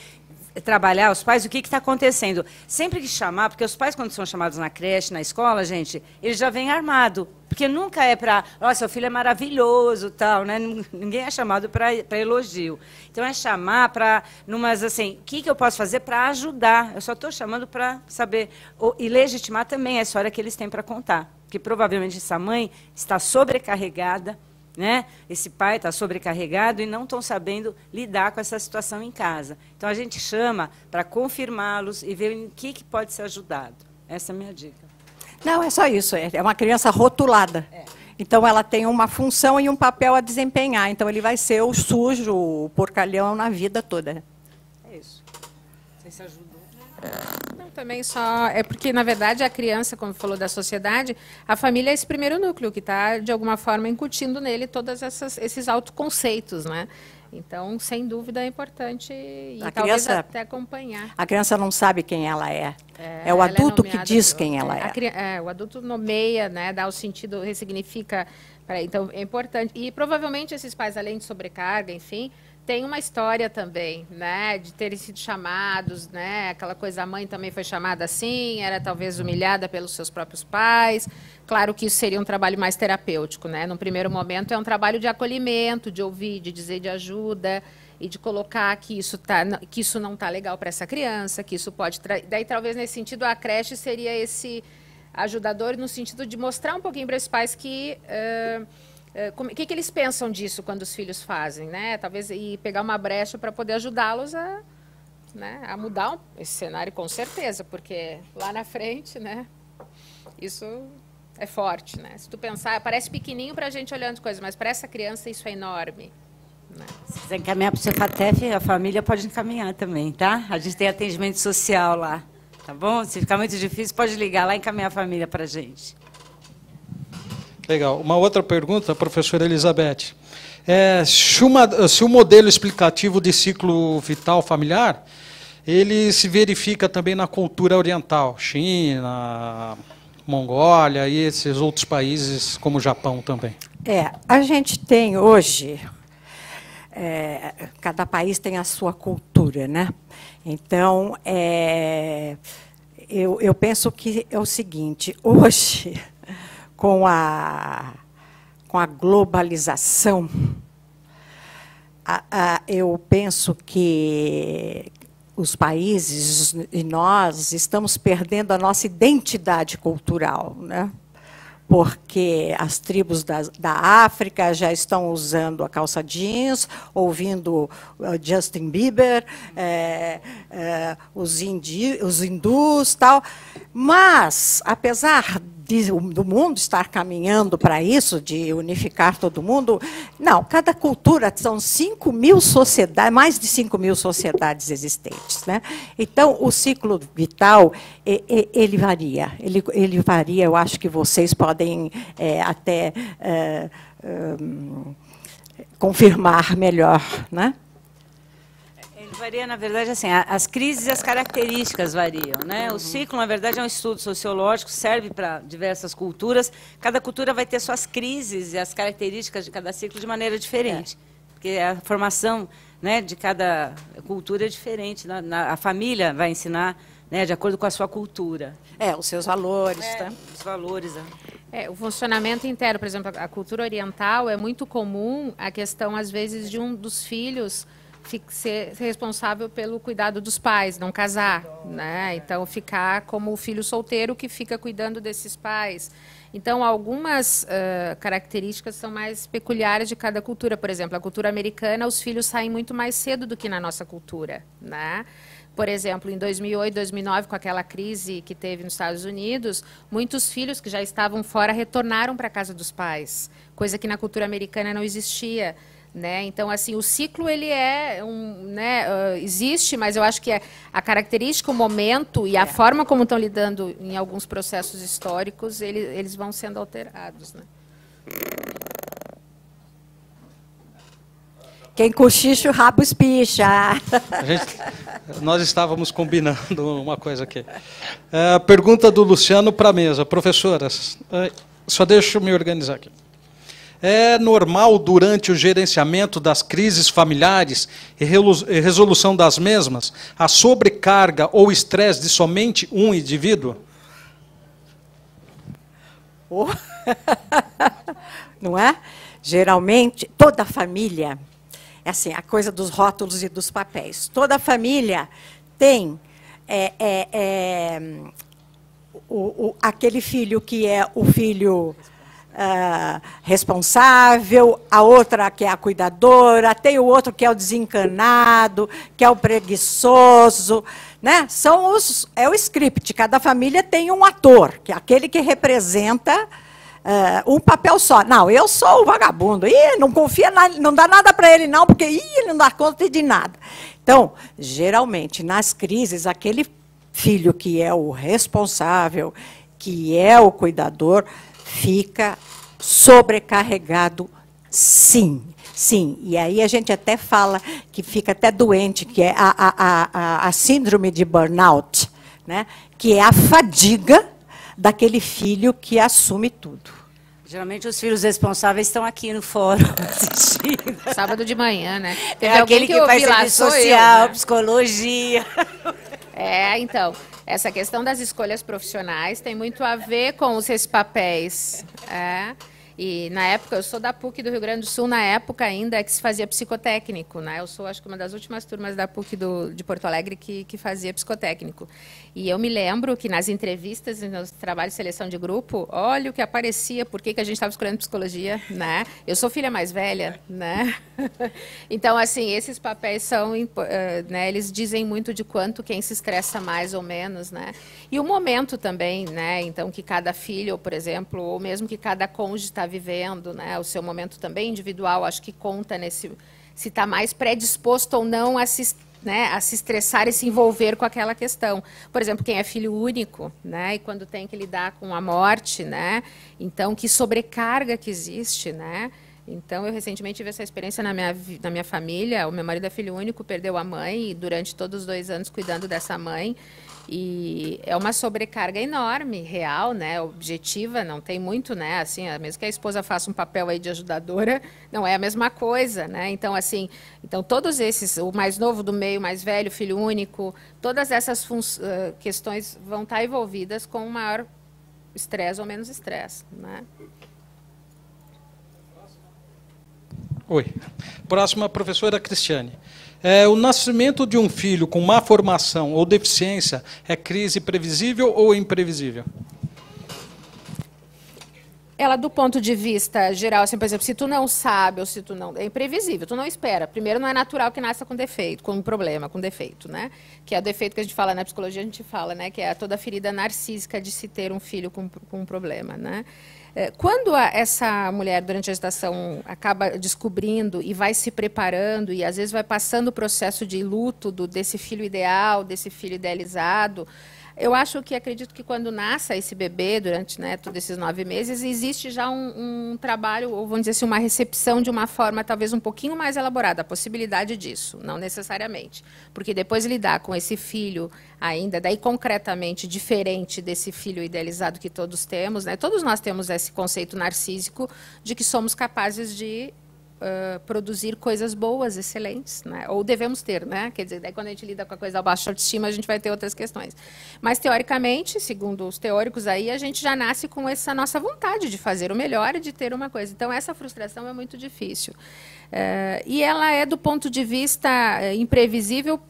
trabalhar os pais o que está acontecendo. Sempre que chamar, porque os pais, quando são chamados na creche, na escola, gente, eles já vêm armado. Porque nunca é para, nossa, seu filho é maravilhoso, tal, né? Ninguém é chamado para elogio. Então, é chamar para, numas, assim, o que eu posso fazer para ajudar? Eu só estou chamando para saber, e legitimar também a história que eles têm para contar. Porque, provavelmente, essa mãe está sobrecarregada, né? Esse pai está sobrecarregado e não estão sabendo lidar com essa situação em casa. Então, a gente chama para confirmá-los e ver em que pode ser ajudado. Essa é a minha dica. Não, é só isso. É uma criança rotulada. Então, ela tem uma função e um papel a desempenhar. Então, ele vai ser o sujo, o porcalhão na vida toda. É isso. Você ajudou? Não, também só... É porque, na verdade, a criança, como falou da sociedade, a família é esse primeiro núcleo que está, de alguma forma, incutindo nele todos esses autoconceitos, né? Então, sem dúvida, é importante e talvez até acompanhar. A criança não sabe quem ela é. É o adulto que diz quem ela é. O adulto nomeia, né, dá o sentido, ressignifica. Então, é importante. E, provavelmente, esses pais, além de sobrecarga, enfim, têm uma história também, né, de terem sido chamados, né, aquela coisa, a mãe também foi chamada assim, era talvez humilhada pelos seus próprios pais. Claro que isso seria um trabalho mais terapêutico, né? Num primeiro momento é um trabalho de acolhimento, de ouvir, de dizer de ajuda e de colocar que isso não está legal para essa criança, que isso pode... Daí, talvez, nesse sentido, a creche seria esse ajudador no sentido de mostrar um pouquinho para esses pais que... O que eles pensam disso quando os filhos fazem, né? Talvez e pegar uma brecha para poder ajudá-los a, né, a mudar esse cenário, com certeza, porque lá na frente, né, isso é forte, né? Se tu pensar, parece pequenininho para a gente olhando coisas, mas para essa criança isso é enorme. Né? Se quiser encaminhar para o Cefatef, a família pode encaminhar também, tá? A gente tem atendimento social lá, tá bom? Se ficar muito difícil, pode ligar lá e encaminhar a família para a gente. Legal. Uma outra pergunta, professora Elizabeth. Se o modelo explicativo de ciclo vital familiar, ele se verifica também na cultura oriental, China, Mongólia e esses outros países, como o Japão também. A gente tem hoje, cada país tem a sua cultura, né? Então, eu penso que é o seguinte, hoje... Com a globalização, eu penso que os países e nós estamos perdendo a nossa identidade cultural, né? Porque as tribos da África já estão usando a calça jeans, ouvindo Justin Bieber, os hindus, tal. Mas, apesar do mundo estar caminhando para isso, de unificar todo mundo, não, cada cultura, são 5.000 sociedades, mais de 5.000 sociedades existentes, né? Então, o ciclo vital, ele varia, ele varia, eu acho que vocês podem até confirmar melhor, né? Varia, na verdade, assim, as crises e as características variam, né? O ciclo, na verdade, é um estudo sociológico, serve para diversas culturas. Cada cultura vai ter suas crises e as características de cada ciclo de maneira diferente. Porque a formação, né, de cada cultura é diferente. A família vai ensinar, né, de acordo com a sua cultura. Os seus valores. Tá? Os valores. O funcionamento interno, por exemplo, a cultura oriental é muito comum a questão, às vezes, de um dos filhos ser responsável pelo cuidado dos pais, não casar, né? Então, ficar como o filho solteiro que fica cuidando desses pais. Então, algumas características são mais peculiares de cada cultura. Por exemplo, a cultura americana, os filhos saem muito mais cedo do que na nossa cultura, né? Por exemplo, em 2008, 2009, com aquela crise que teve nos Estados Unidos, muitos filhos que já estavam fora retornaram para a casa dos pais, coisa que na cultura americana não existia. Né? Então, assim, o ciclo ele existe, mas eu acho que a característica, o momento e a forma como estão lidando em alguns processos históricos, eles vão sendo alterados. Né? Quem cochicha, o rabo espicha. Nós estávamos combinando uma coisa aqui. Pergunta do Luciano para a mesa. Professoras, só deixa eu me organizar aqui. É normal, durante o gerenciamento das crises familiares e resolução das mesmas, a sobrecarga ou estresse de somente um indivíduo? Não é? Geralmente, toda a família, é assim, a coisa dos rótulos e dos papéis, toda a família tem aquele filho que é o filho responsável, a outra que é a cuidadora, tem o outro que é o desencanado, que é o preguiçoso, né? É o script, cada família tem um ator, que é aquele que representa um papel só. Não, eu sou o vagabundo, não confia, não dá nada para ele não, porque ele não dá conta de nada. Então, geralmente, nas crises, aquele filho que é o responsável, que é o cuidador, fica sobrecarregado, sim. Sim, e aí a gente até fala que fica até doente, que é a síndrome de burnout, né? Que é a fadiga daquele filho que assume tudo. Geralmente os filhos responsáveis estão aqui no fórum assistindo. Sábado de manhã, né? É aquele que faz serviço social, né? Psicologia. Então, essa questão das escolhas profissionais tem muito a ver com esses papéis. E na época, eu sou da PUC do Rio Grande do Sul, na época ainda que se fazia psicotécnico, né? Eu sou, acho que, uma das últimas turmas da PUC de Porto Alegre que fazia psicotécnico. E eu me lembro que nas entrevistas, nos trabalhos de seleção de grupo, olha o que aparecia, por que a gente estava escolhendo psicologia, né? Eu sou filha mais velha, né? Então, assim, esses papéis são, né, eles dizem muito de quanto quem se estressa mais ou menos, né? E o momento também, né? Então, que cada filho, por exemplo, ou mesmo que cada cônjuge está vivendo, né, o seu momento também individual, acho que conta se está mais predisposto ou não a se estressar e se envolver com aquela questão. Por exemplo, quem é filho único, né, e quando tem que lidar com a morte, né, então que sobrecarga que existe, né. Então, eu recentemente tive essa experiência na minha família. O meu marido é filho único, perdeu a mãe, e durante todos os 2 anos cuidando dessa mãe. E é uma sobrecarga enorme, real, né, objetiva, não tem muito, né, assim, mesmo que a esposa faça um papel aí de ajudadora, não é a mesma coisa, né, então, assim, todos esses, o mais novo do meio, o mais velho, filho único, todas essas questões vão estar envolvidas com um maior estresse ou menos estresse, né. Oi. Próxima, professora Cristiane. O nascimento de um filho com má formação ou deficiência é crise previsível ou imprevisível? Ela, do ponto de vista geral, assim, por exemplo, se tu não sabe ou se tu não... É imprevisível, tu não espera. Primeiro, não é natural que nasça com defeito, com um problema, com defeito, né? Que é o defeito que a gente fala na psicologia, a gente fala, né? Que é toda a ferida narcísica de se ter um filho com um problema, né? Quando essa mulher, durante a gestação, acaba descobrindo e vai se preparando e, às vezes, vai passando o processo de luto desse filho ideal, desse filho idealizado, eu acredito que quando nasce esse bebê, durante, né, todos esses 9 meses, existe já um trabalho, ou vamos dizer assim, uma recepção de uma forma talvez um pouquinho mais elaborada, a possibilidade disso, não necessariamente. Porque depois lidar com esse filho ainda, daí concretamente diferente desse filho idealizado que todos temos, né, todos nós temos esse conceito narcísico de que somos capazes de produzir coisas boas, excelentes, né? Ou devemos ter, né? Quer dizer, daí quando a gente lida com a coisa da baixa autoestima, a gente vai ter outras questões. Mas, teoricamente, segundo os teóricos aí, a gente já nasce com essa nossa vontade de fazer o melhor e de ter uma coisa. Então, essa frustração é muito difícil. E ela é, do ponto de vista imprevisível,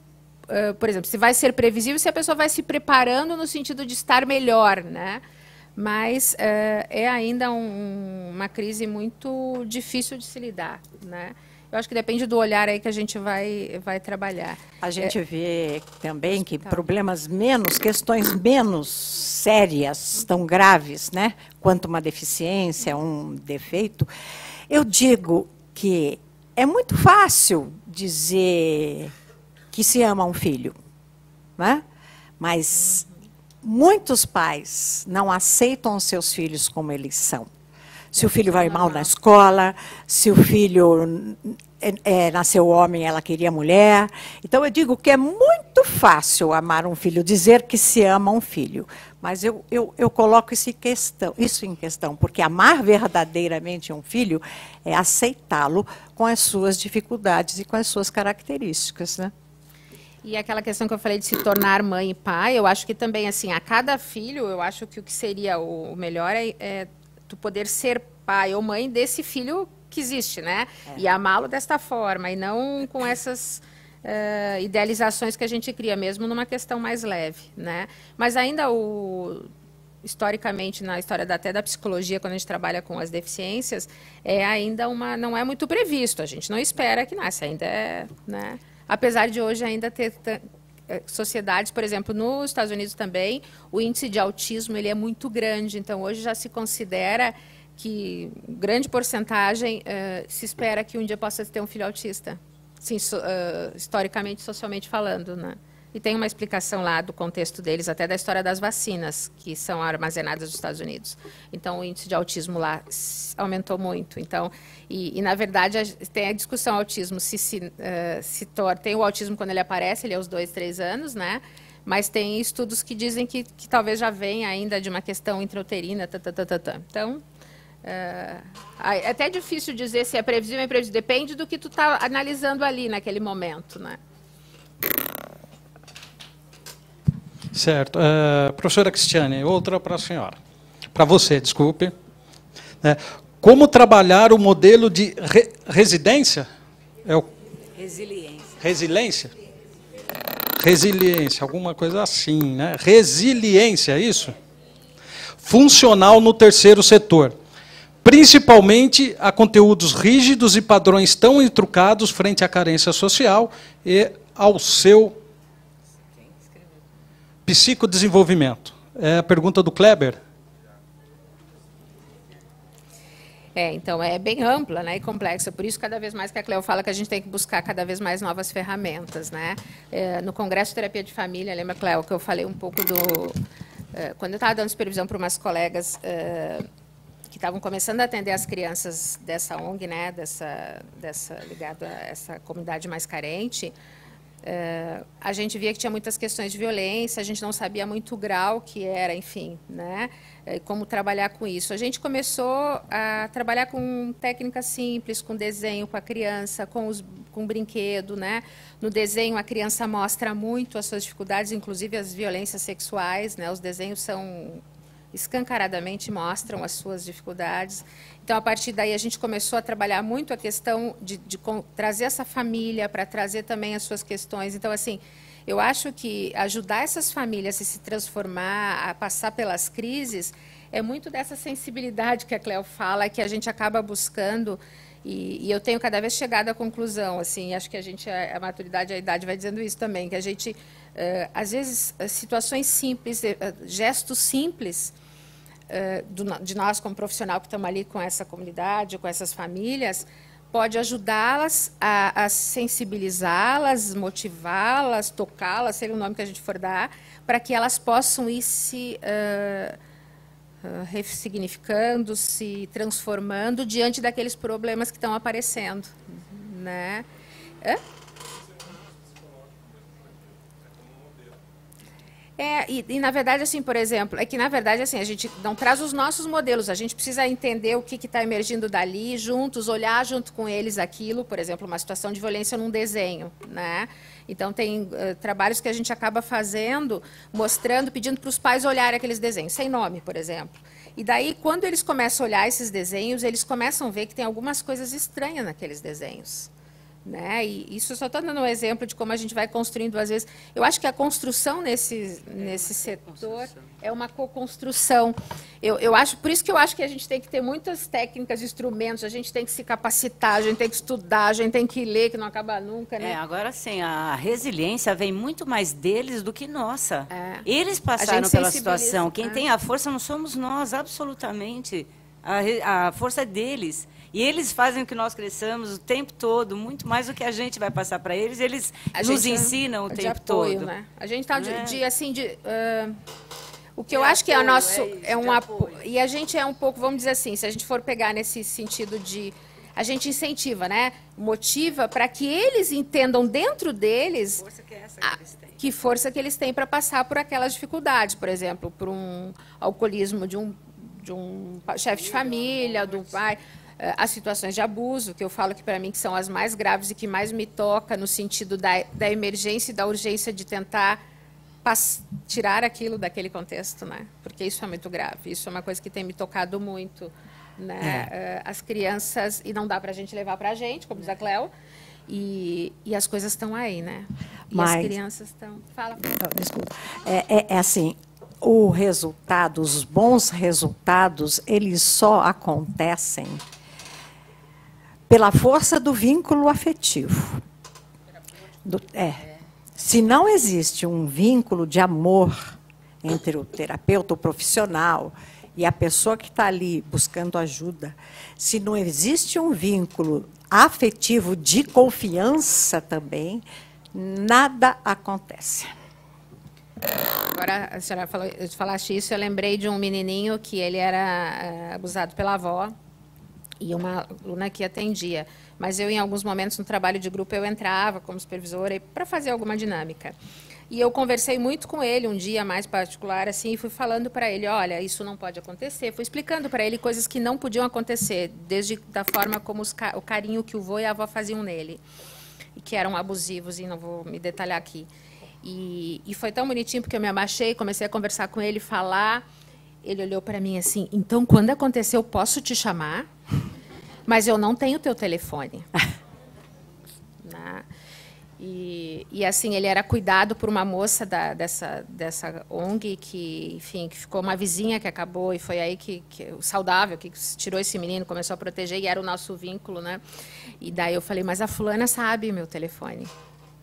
por exemplo, se vai ser previsível, se a pessoa vai se preparando no sentido de estar melhor, né? Mas é ainda uma crise muito difícil de se lidar, né? Eu acho que depende do olhar aí que a gente vai trabalhar. A gente vê também que questões menos sérias, tão graves, né? Quanto uma deficiência, um defeito. Eu digo que é muito fácil dizer que se ama um filho, né? Mas muitos pais não aceitam os seus filhos como eles são. Se o filho vai mal na escola, se o filho nasceu homem, ela queria mulher. Então, eu digo que é muito fácil amar um filho, dizer que se ama um filho. Mas eu coloco isso em questão, porque amar verdadeiramente um filho é aceitá-lo com as suas dificuldades e com as suas características, né? E aquela questão que eu falei de se tornar mãe e pai, eu acho que também, assim, a cada filho, eu acho que o que seria o melhor é tu poder ser pai ou mãe desse filho que existe, né? E amá-lo desta forma, e não com essas idealizações que a gente cria, mesmo numa questão mais leve, né? Mas ainda historicamente, na história até da psicologia, quando a gente trabalha com as deficiências, ainda não é muito previsto. A gente não espera que nasça, ainda né? Apesar de hoje ainda ter sociedades, por exemplo, nos Estados Unidos também, o índice de autismo ele é muito grande. Então, hoje já se considera que grande porcentagem se espera que um dia possa ter um filho autista, sim, historicamente, socialmente falando, né? E tem uma explicação lá do contexto deles, até da história das vacinas, que são armazenadas nos Estados Unidos. Então, o índice de autismo lá aumentou muito. Então, na verdade, tem a discussão autismo, tem o autismo quando ele aparece, ele é aos 2, 3 anos, né? Mas tem estudos que dizem que talvez já venha ainda de uma questão intrauterina, Então, é até difícil dizer se é previsível ou imprevisível, depende do que tu está analisando ali naquele momento, né? Certo. Professora Cristiane, outra para a senhora. Para você, desculpe. Como trabalhar o modelo de residência? Resiliência. Resiliência? Resiliência, alguma coisa assim, né? Resiliência, é isso? Funcional no terceiro setor. Principalmente a conteúdos rígidos e padrões tão intrucados frente à carência social e ao seu psicodesenvolvimento. É a pergunta do Kleber. Então, é bem ampla, né, e complexa. Por isso, cada vez mais que a Cleo fala que a gente tem que buscar cada vez mais novas ferramentas, né? No Congresso de Terapia de Família, lembra, Cleo, que eu falei um pouco do... quando eu estava dando supervisão para umas colegas que estavam começando a atender as crianças dessa ONG, né, ligado a essa comunidade mais carente, a gente via que tinha muitas questões de violência, a gente não sabia muito o grau que era, enfim, né, como trabalhar com isso. A gente começou a trabalhar com técnicas simples, com desenho com a criança, com brinquedo, né. No desenho a criança mostra muito as suas dificuldades, inclusive as violências sexuais, né, os desenhos escancaradamente mostram as suas dificuldades. Então, a partir daí, a gente começou a trabalhar muito a questão de trazer essa família para trazer também as suas questões. Então, assim, eu acho que ajudar essas famílias a se transformar, a passar pelas crises, é muito dessa sensibilidade que a Cleo fala, que a gente acaba buscando, e eu tenho cada vez chegado à conclusão, assim, acho que a maturidade, a idade vai dizendo isso também, que a gente, às vezes, situações simples, gestos simples, de nós como profissional que estamos ali com essa comunidade, com essas famílias, pode ajudá-las a sensibilizá-las, motivá-las, tocá-las, seja o nome que a gente for dar, para que elas possam ir se ressignificando, se transformando diante daqueles problemas que estão aparecendo, né? E na verdade, assim, por exemplo, na verdade, assim, a gente não traz os nossos modelos, a gente precisa entender o que está emergindo dali, juntos, olhar junto com eles aquilo, por exemplo, uma situação de violência num desenho, né? Então, tem trabalhos que a gente acaba fazendo, mostrando, pedindo para os pais olharem aqueles desenhos, sem nome, por exemplo. E daí, quando eles começam a olhar esses desenhos, eles começam a ver que tem algumas coisas estranhas naqueles desenhos. Né? E isso só está dando um exemplo de como a gente vai construindo, às vezes. Eu acho que a construção nesse setor é uma co-construção. Eu acho, por isso que eu acho que a gente tem que ter muitas técnicas, instrumentos, a gente tem que se capacitar, a gente tem que estudar, a gente tem que ler, que não acaba nunca. Né? Agora sim, a resiliência vem muito mais deles do que nossa. Eles passaram pela situação. Quem tem a força não somos nós, absolutamente. A força é deles. E eles fazem o que nós cresçamos o tempo todo, muito mais do que a gente vai passar para eles. Eles nos ensinam o tempo todo. Né? A gente está o que eu acho que é o nosso apoio. E a gente é um pouco, vamos dizer assim, se a gente for pegar nesse sentido de a gente incentiva, né? Motiva para que eles entendam dentro deles que força que eles têm para passar por aquelas dificuldades, por exemplo, por um alcoolismo de um chefe de família, do pai. As situações de abuso, que eu falo que para mim que são as mais graves e que mais me toca no sentido da emergência e da urgência de tentar tirar aquilo daquele contexto, né? Porque isso é muito grave, isso é uma coisa que tem me tocado muito, né? As crianças, e não dá para a gente levar para a gente, como diz a Cleo, e as coisas estão aí, né? E as crianças estão... Fala. Não, desculpa. Assim... o resultado, os bons resultados, eles só acontecem pela força do vínculo afetivo. Se não existe um vínculo de amor entre o terapeuta, o profissional, e a pessoa que está ali buscando ajuda, se não existe um vínculo afetivo de confiança também, nada acontece. Agora, a senhora falaste isso, eu lembrei de um menininho que ele era abusado pela avó e uma aluna que atendia. Mas eu, em alguns momentos, no trabalho de grupo, eu entrava como supervisora para fazer alguma dinâmica. E eu conversei muito com ele um dia mais particular, assim, e fui falando para ele, olha, isso não pode acontecer. Fui explicando para ele coisas que não podiam acontecer, desde da forma como o carinho que o vô e a avó faziam nele, e que eram abusivos, e não vou me detalhar aqui. E foi tão bonitinho, porque eu me abaixei, comecei a conversar com ele, falar. Ele olhou para mim assim, então, quando acontecer, eu posso te chamar? Mas eu não tenho teu telefone. E assim, ele era cuidado por uma moça dessa ONG, que, enfim, que ficou uma vizinha que acabou, e foi aí que o saudável, que tirou esse menino, começou a proteger, e era o nosso vínculo, né? E daí eu falei, mas a fulana sabe meu telefone,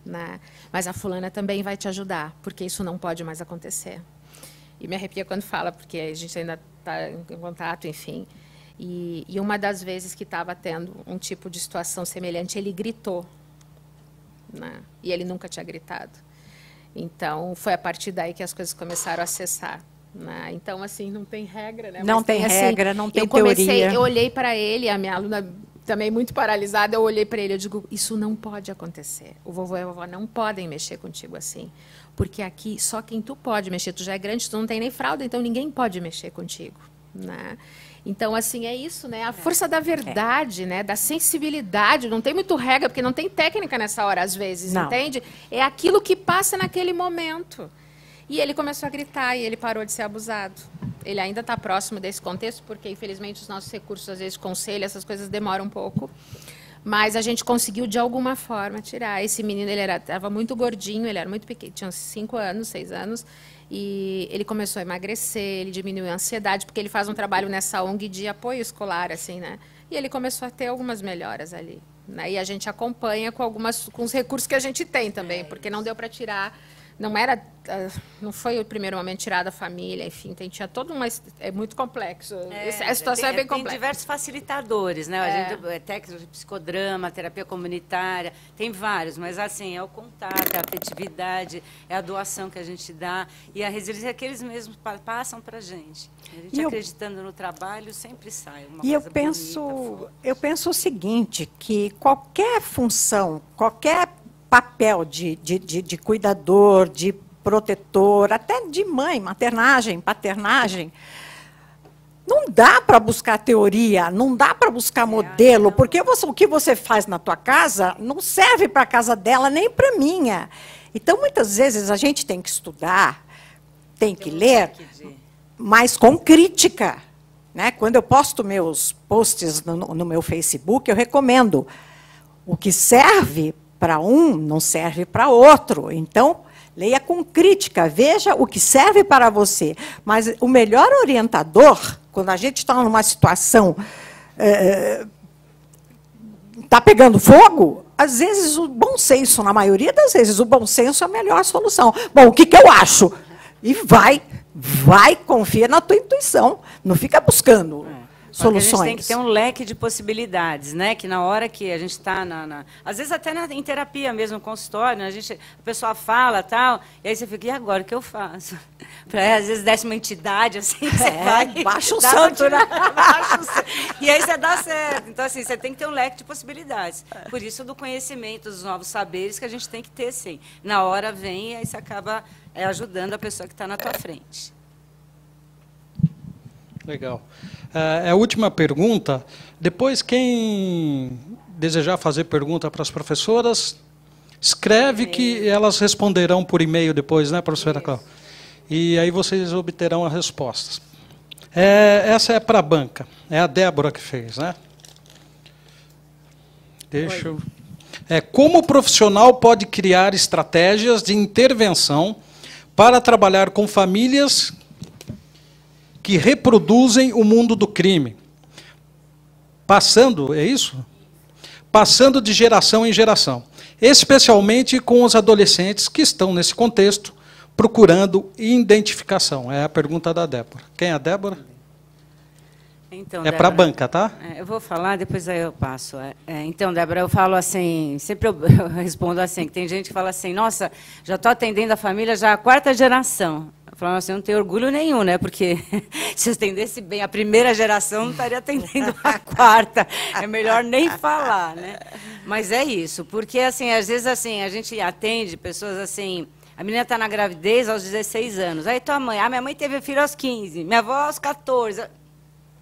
né? Mas a fulana também vai te ajudar, porque isso não pode mais acontecer. E me arrepia quando fala, porque a gente ainda está em contato, enfim. E uma das vezes que estava tendo um tipo de situação semelhante, ele gritou, né? E ele nunca tinha gritado. Então, foi a partir daí que as coisas começaram a cessar, né? Então, assim, não tem regra, né? Não tem regra, assim, não tem teoria. Eu olhei para ele, a minha aluna também muito paralisada, eu olhei para ele, eu digo, isso não pode acontecer. O vovô e a vovó não podem mexer contigo assim. Porque aqui, só quem tu pode mexer, tu já é grande, tu não tem nem fralda, então ninguém pode mexer contigo, né? Então, assim, é isso, né? A força da verdade, né? Da sensibilidade. Não tem muito regra, porque não tem técnica nessa hora, às vezes, não. Entende? É aquilo que passa naquele momento. E ele começou a gritar e ele parou de ser abusado. Ele ainda está próximo desse contexto, porque, infelizmente, os nossos recursos, às vezes, conselho, essas coisas demoram um pouco. Mas a gente conseguiu, de alguma forma, tirar. Esse menino, ele estava muito gordinho, ele era muito pequeno, tinha uns 5 anos, 6 anos. E ele começou a emagrecer, ele diminuiu a ansiedade, porque ele faz um trabalho nessa ONG de apoio escolar, assim, né? E ele começou a ter algumas melhoras ali, né? E a gente acompanha com os recursos que a gente tem também, porque não deu para tirar, não foi o primeiro momento tirar da família, enfim, tinha todo é muito complexo. A situação é bem complexa. Tem diversos facilitadores, né? A gente, técnicos de psicodrama, terapia comunitária, tem vários, mas assim, é o contato, é a afetividade, é a doação que a gente dá, e a resiliência que eles mesmos passam para a gente. A gente acreditando no trabalho sempre sai uma coisa bonita, eu penso o seguinte, que qualquer função, qualquer papel de cuidador, de protetor, até de mãe, maternagem, paternagem, não dá para buscar teoria, não dá para buscar modelo, porque o que você faz na tua casa não serve para a casa dela, nem para a minha. Então, muitas vezes, a gente tem que estudar, tem que ler, mas com crítica, né? Quando eu posto meus posts no meu Facebook, eu recomendo. O que serve para um não serve para outro. Então, leia com crítica, veja o que serve para você. Mas o melhor orientador, quando a gente está numa situação, está pegando fogo, às vezes o bom senso, na maioria das vezes, o bom senso é a melhor solução. Bom, o que eu acho? E vai, confia na tua intuição, não fica buscando soluções. A gente tem que ter um leque de possibilidades, né? Que na hora que a gente está às vezes até em terapia mesmo, consultório, né? A pessoa fala tal, e aí você fica, e agora o que eu faço? Às vezes desce uma entidade, assim, você vai... Baixa o santo, né? E aí você dá certo. Então, assim, você tem que ter um leque de possibilidades. Por isso, do conhecimento, dos novos saberes que a gente tem que ter, sim. Na hora vem, e aí você acaba ajudando a pessoa que está na tua frente. Legal. A última pergunta. Depois, quem desejar fazer pergunta para as professoras, escreve que elas responderão por e-mail depois, né, professora Cláudia? E aí vocês obterão as respostas. Essa é para a banca. É a Débora que fez, né? Deixa eu... como o profissional pode criar estratégias de intervenção para trabalhar com famílias que reproduzem o mundo do crime. Passando, é isso? Passando de geração em geração. Especialmente com os adolescentes que estão nesse contexto, procurando identificação. É a pergunta da Débora. Quem é a Débora? Então, é para a banca, tá? Eu vou falar, depois aí eu passo. Então, Débora, eu falo assim, sempre eu respondo assim, que tem gente que fala assim, nossa, já estou atendendo a família já a 4ª geração. Eu falo assim, não tenho orgulho nenhum, né? Porque se eu atendesse bem a 1ª geração, não estaria atendendo a 4ª. É melhor nem falar, né? Mas é isso, porque assim, às vezes assim, a gente atende pessoas assim, a menina está na gravidez aos 16 anos, aí tua mãe, minha mãe teve filho aos 15, minha avó aos 14.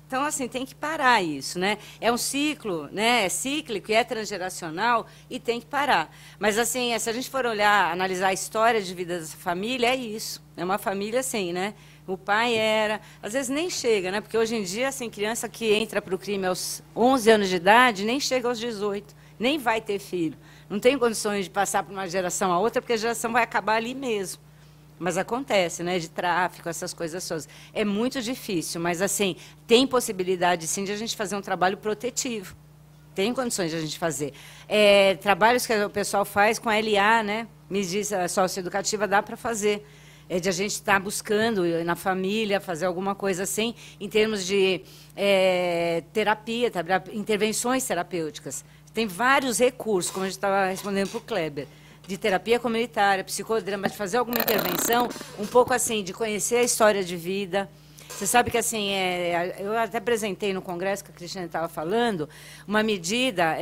Então, assim, tem que parar isso, né? É um ciclo, né? É cíclico e é transgeracional e tem que parar. Mas, assim, se a gente for olhar, analisar a história de vida dessa família, é isso. É uma família assim, né? O pai era... Às vezes nem chega, né? Porque hoje em dia, assim, criança que entra para o crime aos 11 anos de idade, nem chega aos 18, nem vai ter filho. Não tem condições de passar para uma geração a outra, porque a geração vai acabar ali mesmo. Mas acontece, né, de tráfico, essas coisas todas. É muito difícil, mas, assim, tem possibilidade, sim, de a gente fazer um trabalho protetivo. Tem condições de a gente fazer. Trabalhos que o pessoal faz com a LA, né, me diz, a socioeducativa, dá para fazer. De a gente estar buscando na família, fazer alguma coisa assim, em termos de terapia, intervenções terapêuticas. Tem vários recursos, como a gente estava respondendo para o Kleber, de terapia comunitária, psicodrama, de fazer alguma intervenção, um pouco assim, de conhecer a história de vida. Você sabe que, assim, eu até apresentei no congresso que a Cristiane estava falando, uma medida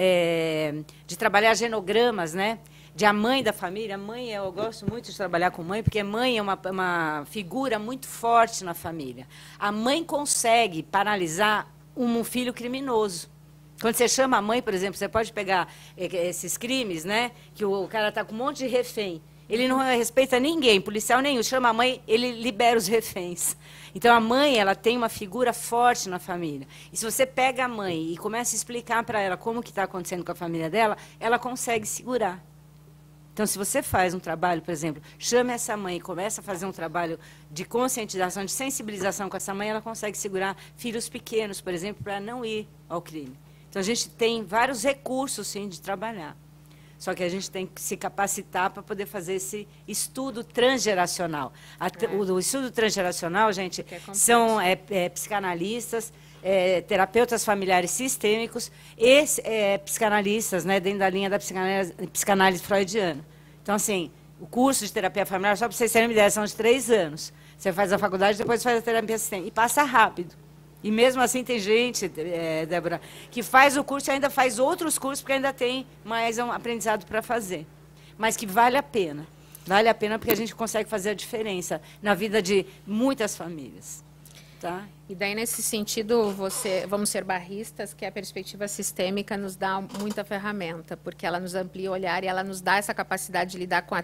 de trabalhar genogramas, né? De a mãe da família. Mãe, eu gosto muito de trabalhar com mãe, porque mãe é uma figura muito forte na família. A mãe consegue paralisar um filho criminoso. Quando você chama a mãe, por exemplo, você pode pegar esses crimes, né? Que o cara está com um monte de refém. Ele não respeita ninguém, policial nenhum. Chama a mãe, ele libera os reféns. Então, a mãe, ela tem uma figura forte na família. E se você pega a mãe e começa a explicar para ela como que está acontecendo com a família dela, ela consegue segurar. Então, se você faz um trabalho, por exemplo, chama essa mãe e começa a fazer um trabalho de conscientização, de sensibilização com essa mãe, ela consegue segurar filhos pequenos, por exemplo, para não ir ao crime. Então, a gente tem vários recursos, sim, de trabalhar. Só que a gente tem que se capacitar para poder fazer esse estudo transgeracional. O estudo transgeracional, gente, são psicanalistas, terapeutas familiares sistêmicos e psicanalistas, né, dentro da linha da psicanálise freudiana. Então, assim, o curso de terapia familiar, só para vocês terem uma ideia, são de 3 anos. Você faz a faculdade, depois faz a terapia sistêmica. E passa rápido. E mesmo assim tem gente, Débora, que faz o curso e ainda faz outros cursos, porque ainda tem mais um aprendizado para fazer. Mas que vale a pena. Vale a pena porque a gente consegue fazer a diferença na vida de muitas famílias. Tá? E daí, nesse sentido, vamos ser barristas, que a perspectiva sistêmica nos dá muita ferramenta, porque ela nos amplia o olhar e ela nos dá essa capacidade de lidar com a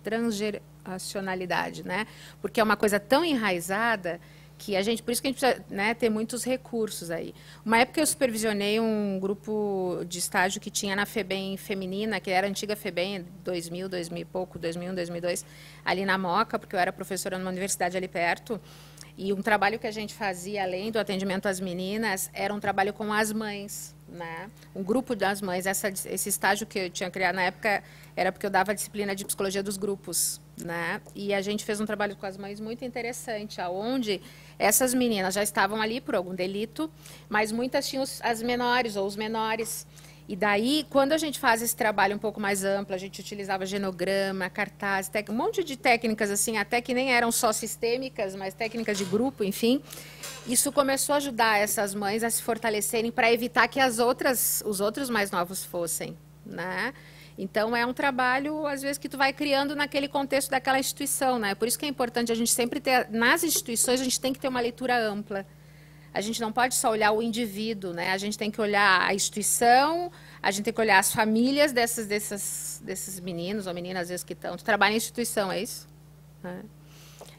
transgeracionalidade, né? Porque é uma coisa tão enraizada que a gente, por isso que a gente precisa, né, ter muitos recursos aí. Uma época eu supervisionei um grupo de estágio que tinha na FEBEM feminina, que era a antiga FEBEM, 2000 e pouco, 2001, 2002, ali na Moca, porque eu era professora numa universidade ali perto, e um trabalho que a gente fazia, além do atendimento às meninas, era um trabalho com as mães, né? Um grupo das mães. Esse estágio que eu tinha criado na época era porque eu dava a disciplina de psicologia dos grupos, né? E a gente fez um trabalho com as mães muito interessante, onde essas meninas já estavam ali por algum delito, mas muitas tinham as menores ou os menores. E daí, quando a gente faz esse trabalho um pouco mais amplo, a gente utilizava genograma, cartaz, um monte de técnicas, assim, até que nem eram só sistêmicas, mas técnicas de grupo, enfim. Isso começou a ajudar essas mães a se fortalecerem para evitar que os outros mais novos fossem, né? Então, é um trabalho, às vezes, que tu vai criando naquele contexto daquela instituição, né? Por isso que é importante a gente sempre ter, nas instituições, a gente tem que ter uma leitura ampla. A gente não pode só olhar o indivíduo, né? A gente tem que olhar a instituição, a gente tem que olhar as famílias desses meninos ou meninas, às vezes, que estão... Tu trabalha em instituição, é isso? Né?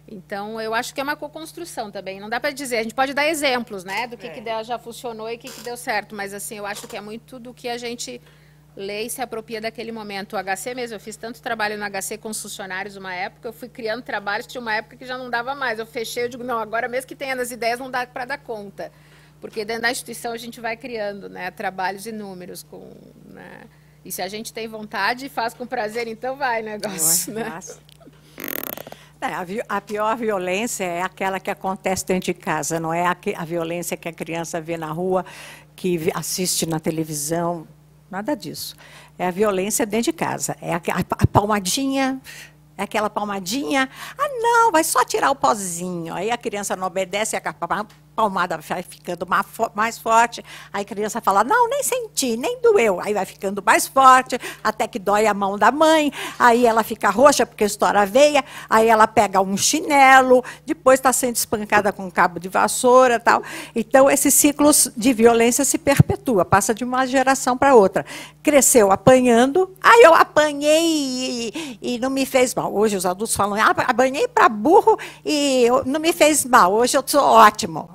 Então, eu acho que é uma co-construção também. Não dá para dizer, a gente pode dar exemplos, né? Do que já funcionou e o que deu certo. Mas, assim, eu acho que é muito do que a gente lê e se apropria daquele momento. O HC mesmo, eu fiz tanto trabalho no HC com os funcionários uma época, eu fui criando trabalhos, tinha uma época que já não dava mais. Eu fechei, eu digo, não, agora mesmo que tenha nas ideias, não dá para dar conta. Porque dentro da instituição a gente vai criando, né, trabalhos inúmeros. Né, e se a gente tem vontade e faz com prazer, então vai o negócio. Né? A pior violência é aquela que acontece dentro de casa, não é a violência que a criança vê na rua, que assiste na televisão, nada disso. É a violência dentro de casa, é a palmadinha, é aquela palmadinha, não, vai só tirar o pozinho, aí a criança não obedece, a palmada vai ficando mais forte, aí a criança fala, não, nem senti, nem doeu, aí vai ficando mais forte, até que dói a mão da mãe, aí ela fica roxa porque estoura a veia, aí ela pega um chinelo, depois está sendo espancada com um cabo de vassoura, tal. Então, esses ciclos de violência se perpetuam, passa de uma geração para outra. Cresceu apanhando, eu apanhei e não me fez mal. Hoje os adultos falam, apanhei para burro e não me fez mal, hoje eu sou ótimo.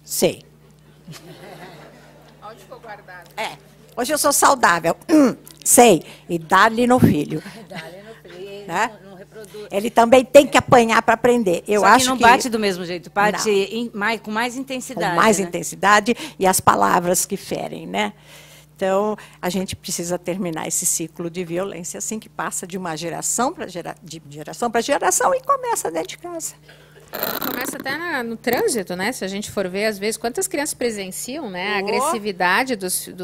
Sei. Onde ficou guardado? Hoje eu sou saudável. Sei. E dá-lhe no filho. Dá-lhe no filho. Né? Não reproduz. Ele também tem que apanhar para aprender. Eu acho que não bate do mesmo jeito, bate com mais intensidade. Com mais né? intensidade e as palavras que ferem, né? Então, a gente precisa terminar esse ciclo de violência assim que passa de uma geração para geração e começa dentro de casa. Começa até no trânsito, né? Se a gente for ver, às vezes, quantas crianças presenciam, né? A agressividade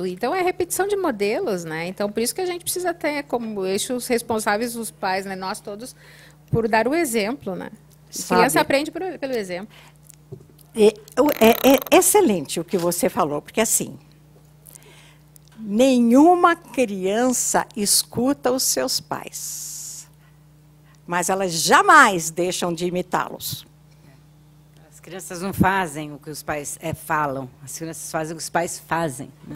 então, é repetição de modelos, né? Então, por isso que a gente precisa ter como eixo os responsáveis, os pais, né? Nós todos, por dar o exemplo, né? A criança aprende pelo exemplo. É excelente o que você falou, porque assim, nenhuma criança escuta os seus pais, mas elas jamais deixam de imitá-los. As crianças não fazem o que os pais falam, as crianças fazem o que os pais fazem. Né?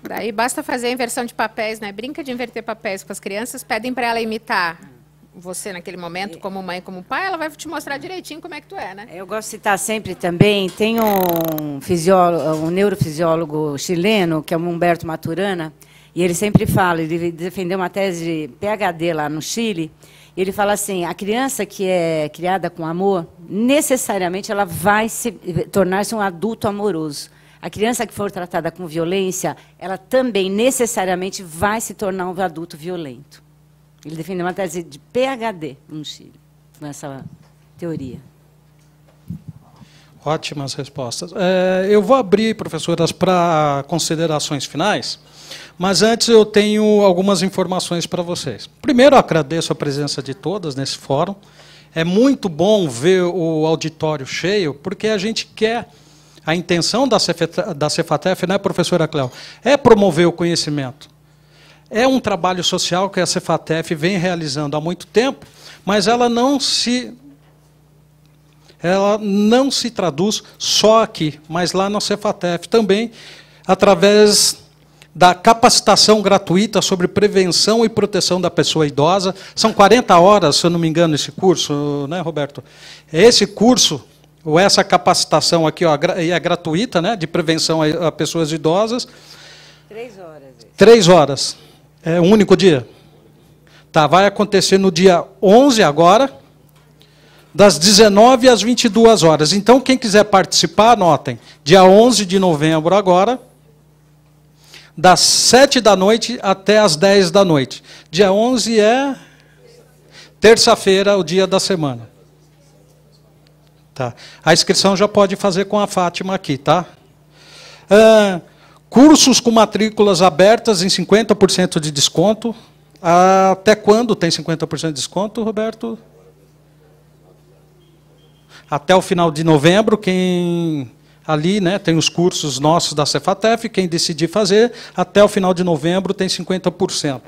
Daí basta fazer a inversão de papéis, né? Brinca de inverter papéis com as crianças, pedem para ela imitar você naquele momento, como mãe, como pai, ela vai te mostrar direitinho como é que tu é, né? Eu gosto de citar sempre também, tem um neurofisiólogo chileno, que é o Humberto Maturana, e ele sempre fala, ele defendeu uma tese de PhD lá no Chile, e ele fala assim, a criança que é criada com amor, necessariamente ela vai tornar-se um adulto amoroso. A criança que for tratada com violência, ela também necessariamente vai se tornar um adulto violento. Ele defendeu uma tese de PhD no Chile, com essa teoria. Ótimas respostas. Eu vou abrir, professoras, para considerações finais, mas antes eu tenho algumas informações para vocês. Primeiro, eu agradeço a presença de todas nesse fórum. É muito bom ver o auditório cheio, porque a gente quer, a intenção da Cefatef, né, professora Cléo, é promover o conhecimento. É um trabalho social que a Cefatef vem realizando há muito tempo, mas ela não se traduz só aqui, mas lá na Cefatef também, através da capacitação gratuita sobre prevenção e proteção da pessoa idosa. São 40 horas, se eu não me engano, esse curso, né, Roberto? Esse curso, ou essa capacitação aqui, ó, é gratuita, né, de prevenção a pessoas idosas. 3 horas. 3 horas. É um único dia? Tá, vai acontecer no dia 11 agora, das 19 às 22 horas. Então, quem quiser participar, anotem. Dia 11 de novembro agora, das 7 da noite até as 10 da noite. Dia 11 é terça-feira, o dia da semana. Tá. A inscrição já pode fazer com a Fátima aqui, tá? Cursos com matrículas abertas em 50% de desconto. Até quando tem 50% de desconto, Roberto? Até o final de novembro, quem ali, né, tem os cursos nossos da Cefatef, quem decidir fazer, até o final de novembro tem 50%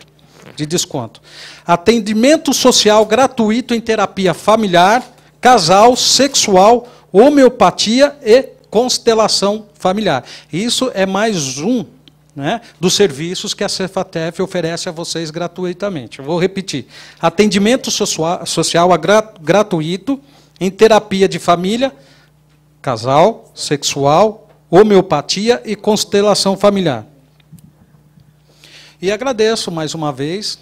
de desconto. Atendimento social gratuito em terapia familiar, casal, sexual, homeopatia e constelação familiar. Isso é mais um, né, dos serviços que a Cefatef oferece a vocês gratuitamente. Eu vou repetir. Atendimento social gratuito em terapia de família, casal, sexual, homeopatia e constelação familiar. E agradeço mais uma vez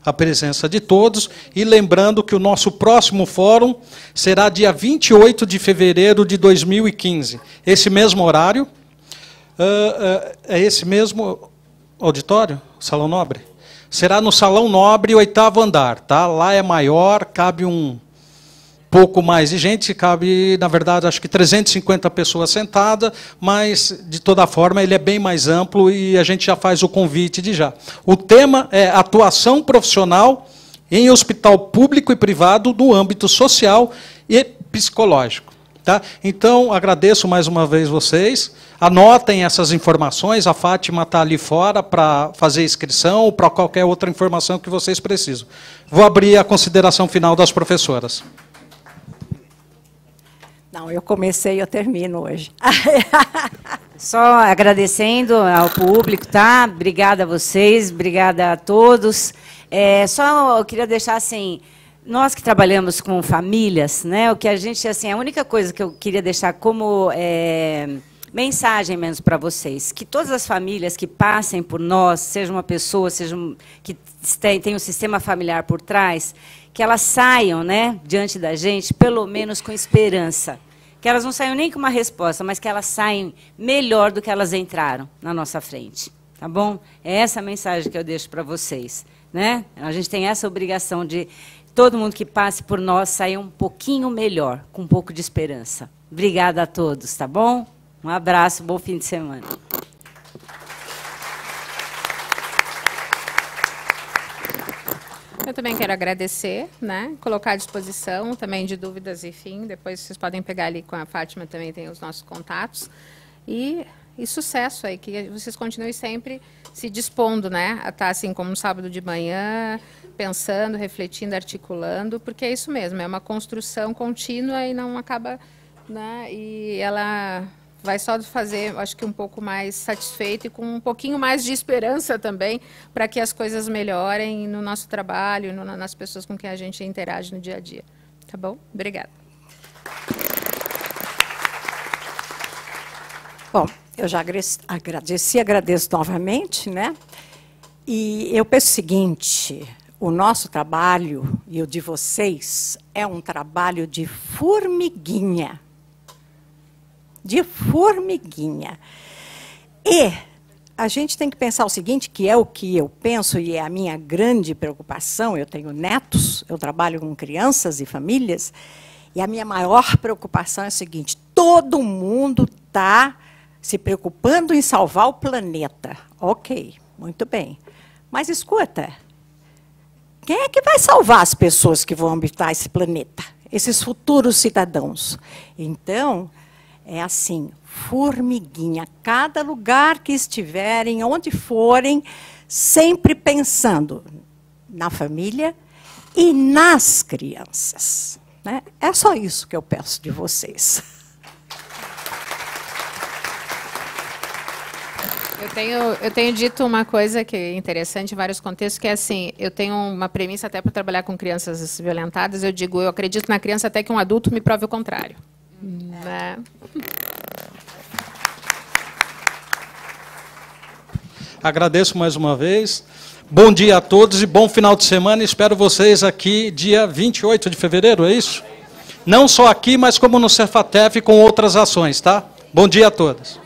a presença de todos, e lembrando que o nosso próximo fórum será dia 28 de fevereiro de 2015. Esse mesmo horário, é esse mesmo auditório, Salão Nobre? Será no Salão Nobre, 8º andar. Tá? Lá é maior, cabe um pouco mais de gente, cabe, na verdade, acho que 350 pessoas sentadas, mas, de toda forma, ele é bem mais amplo e a gente já faz o convite de já. O tema é atuação profissional em hospital público e privado no âmbito social e psicológico. Tá? Então, agradeço mais uma vez vocês. Anotem essas informações, a Fátima está ali fora para fazer inscrição ou para qualquer outra informação que vocês precisam. Vou abrir a consideração final das professoras. Não, eu comecei, eu termino hoje. Só agradecendo ao público, tá? Obrigada a vocês, obrigada a todos. Só eu queria deixar assim, nós que trabalhamos com famílias, né? O que a gente, assim, a única coisa que eu queria deixar como mensagem menos para vocês, que todas as famílias que passem por nós, seja uma pessoa, que tem um sistema familiar por trás, que elas saiam, né, diante da gente, pelo menos com esperança. Que elas não saiam nem com uma resposta, mas que elas saiam melhor do que elas entraram na nossa frente. Tá bom? É essa a mensagem que eu deixo para vocês. Né? A gente tem essa obrigação de todo mundo que passe por nós sair um pouquinho melhor, com um pouco de esperança. Obrigada a todos, tá bom? Um abraço, bom fim de semana. Eu também quero agradecer, né? Colocar à disposição também de dúvidas, enfim. Depois vocês podem pegar ali com a Fátima, também tem os nossos contatos. E sucesso aí, que vocês continuem sempre se dispondo, né? A estar assim como um sábado de manhã, pensando, refletindo, articulando, porque é isso mesmo, é uma construção contínua e não acaba, né? E ela vai só fazer, acho que um pouco mais satisfeito e com um pouquinho mais de esperança também, para que as coisas melhorem no nosso trabalho, nas pessoas com quem a gente interage no dia a dia. Tá bom? Obrigada. Bom, eu já agradeço novamente, né? E eu penso o seguinte, o nosso trabalho e o de vocês é um trabalho de formiguinha. De formiguinha. E a gente tem que pensar o seguinte, que é o que eu penso e é a minha grande preocupação. Eu tenho netos, eu trabalho com crianças e famílias, e a minha maior preocupação é a seguinte, todo mundo está se preocupando em salvar o planeta. Ok, muito bem. Mas escuta, quem é que vai salvar as pessoas que vão habitar esse planeta? Esses futuros cidadãos. Então, é assim, formiguinha, cada lugar que estiverem, onde forem, sempre pensando na família e nas crianças. Né? É só isso que eu peço de vocês. Eu tenho dito uma coisa que é interessante em vários contextos, que é assim, eu tenho uma premissa até para trabalhar com crianças violentadas, eu acredito na criança até que um adulto me prove o contrário. Né? Agradeço mais uma vez. Bom dia a todos e bom final de semana. Espero vocês aqui dia 28 de fevereiro, é isso? Não só aqui, mas como no Cefatef com outras ações, tá? Bom dia a todos.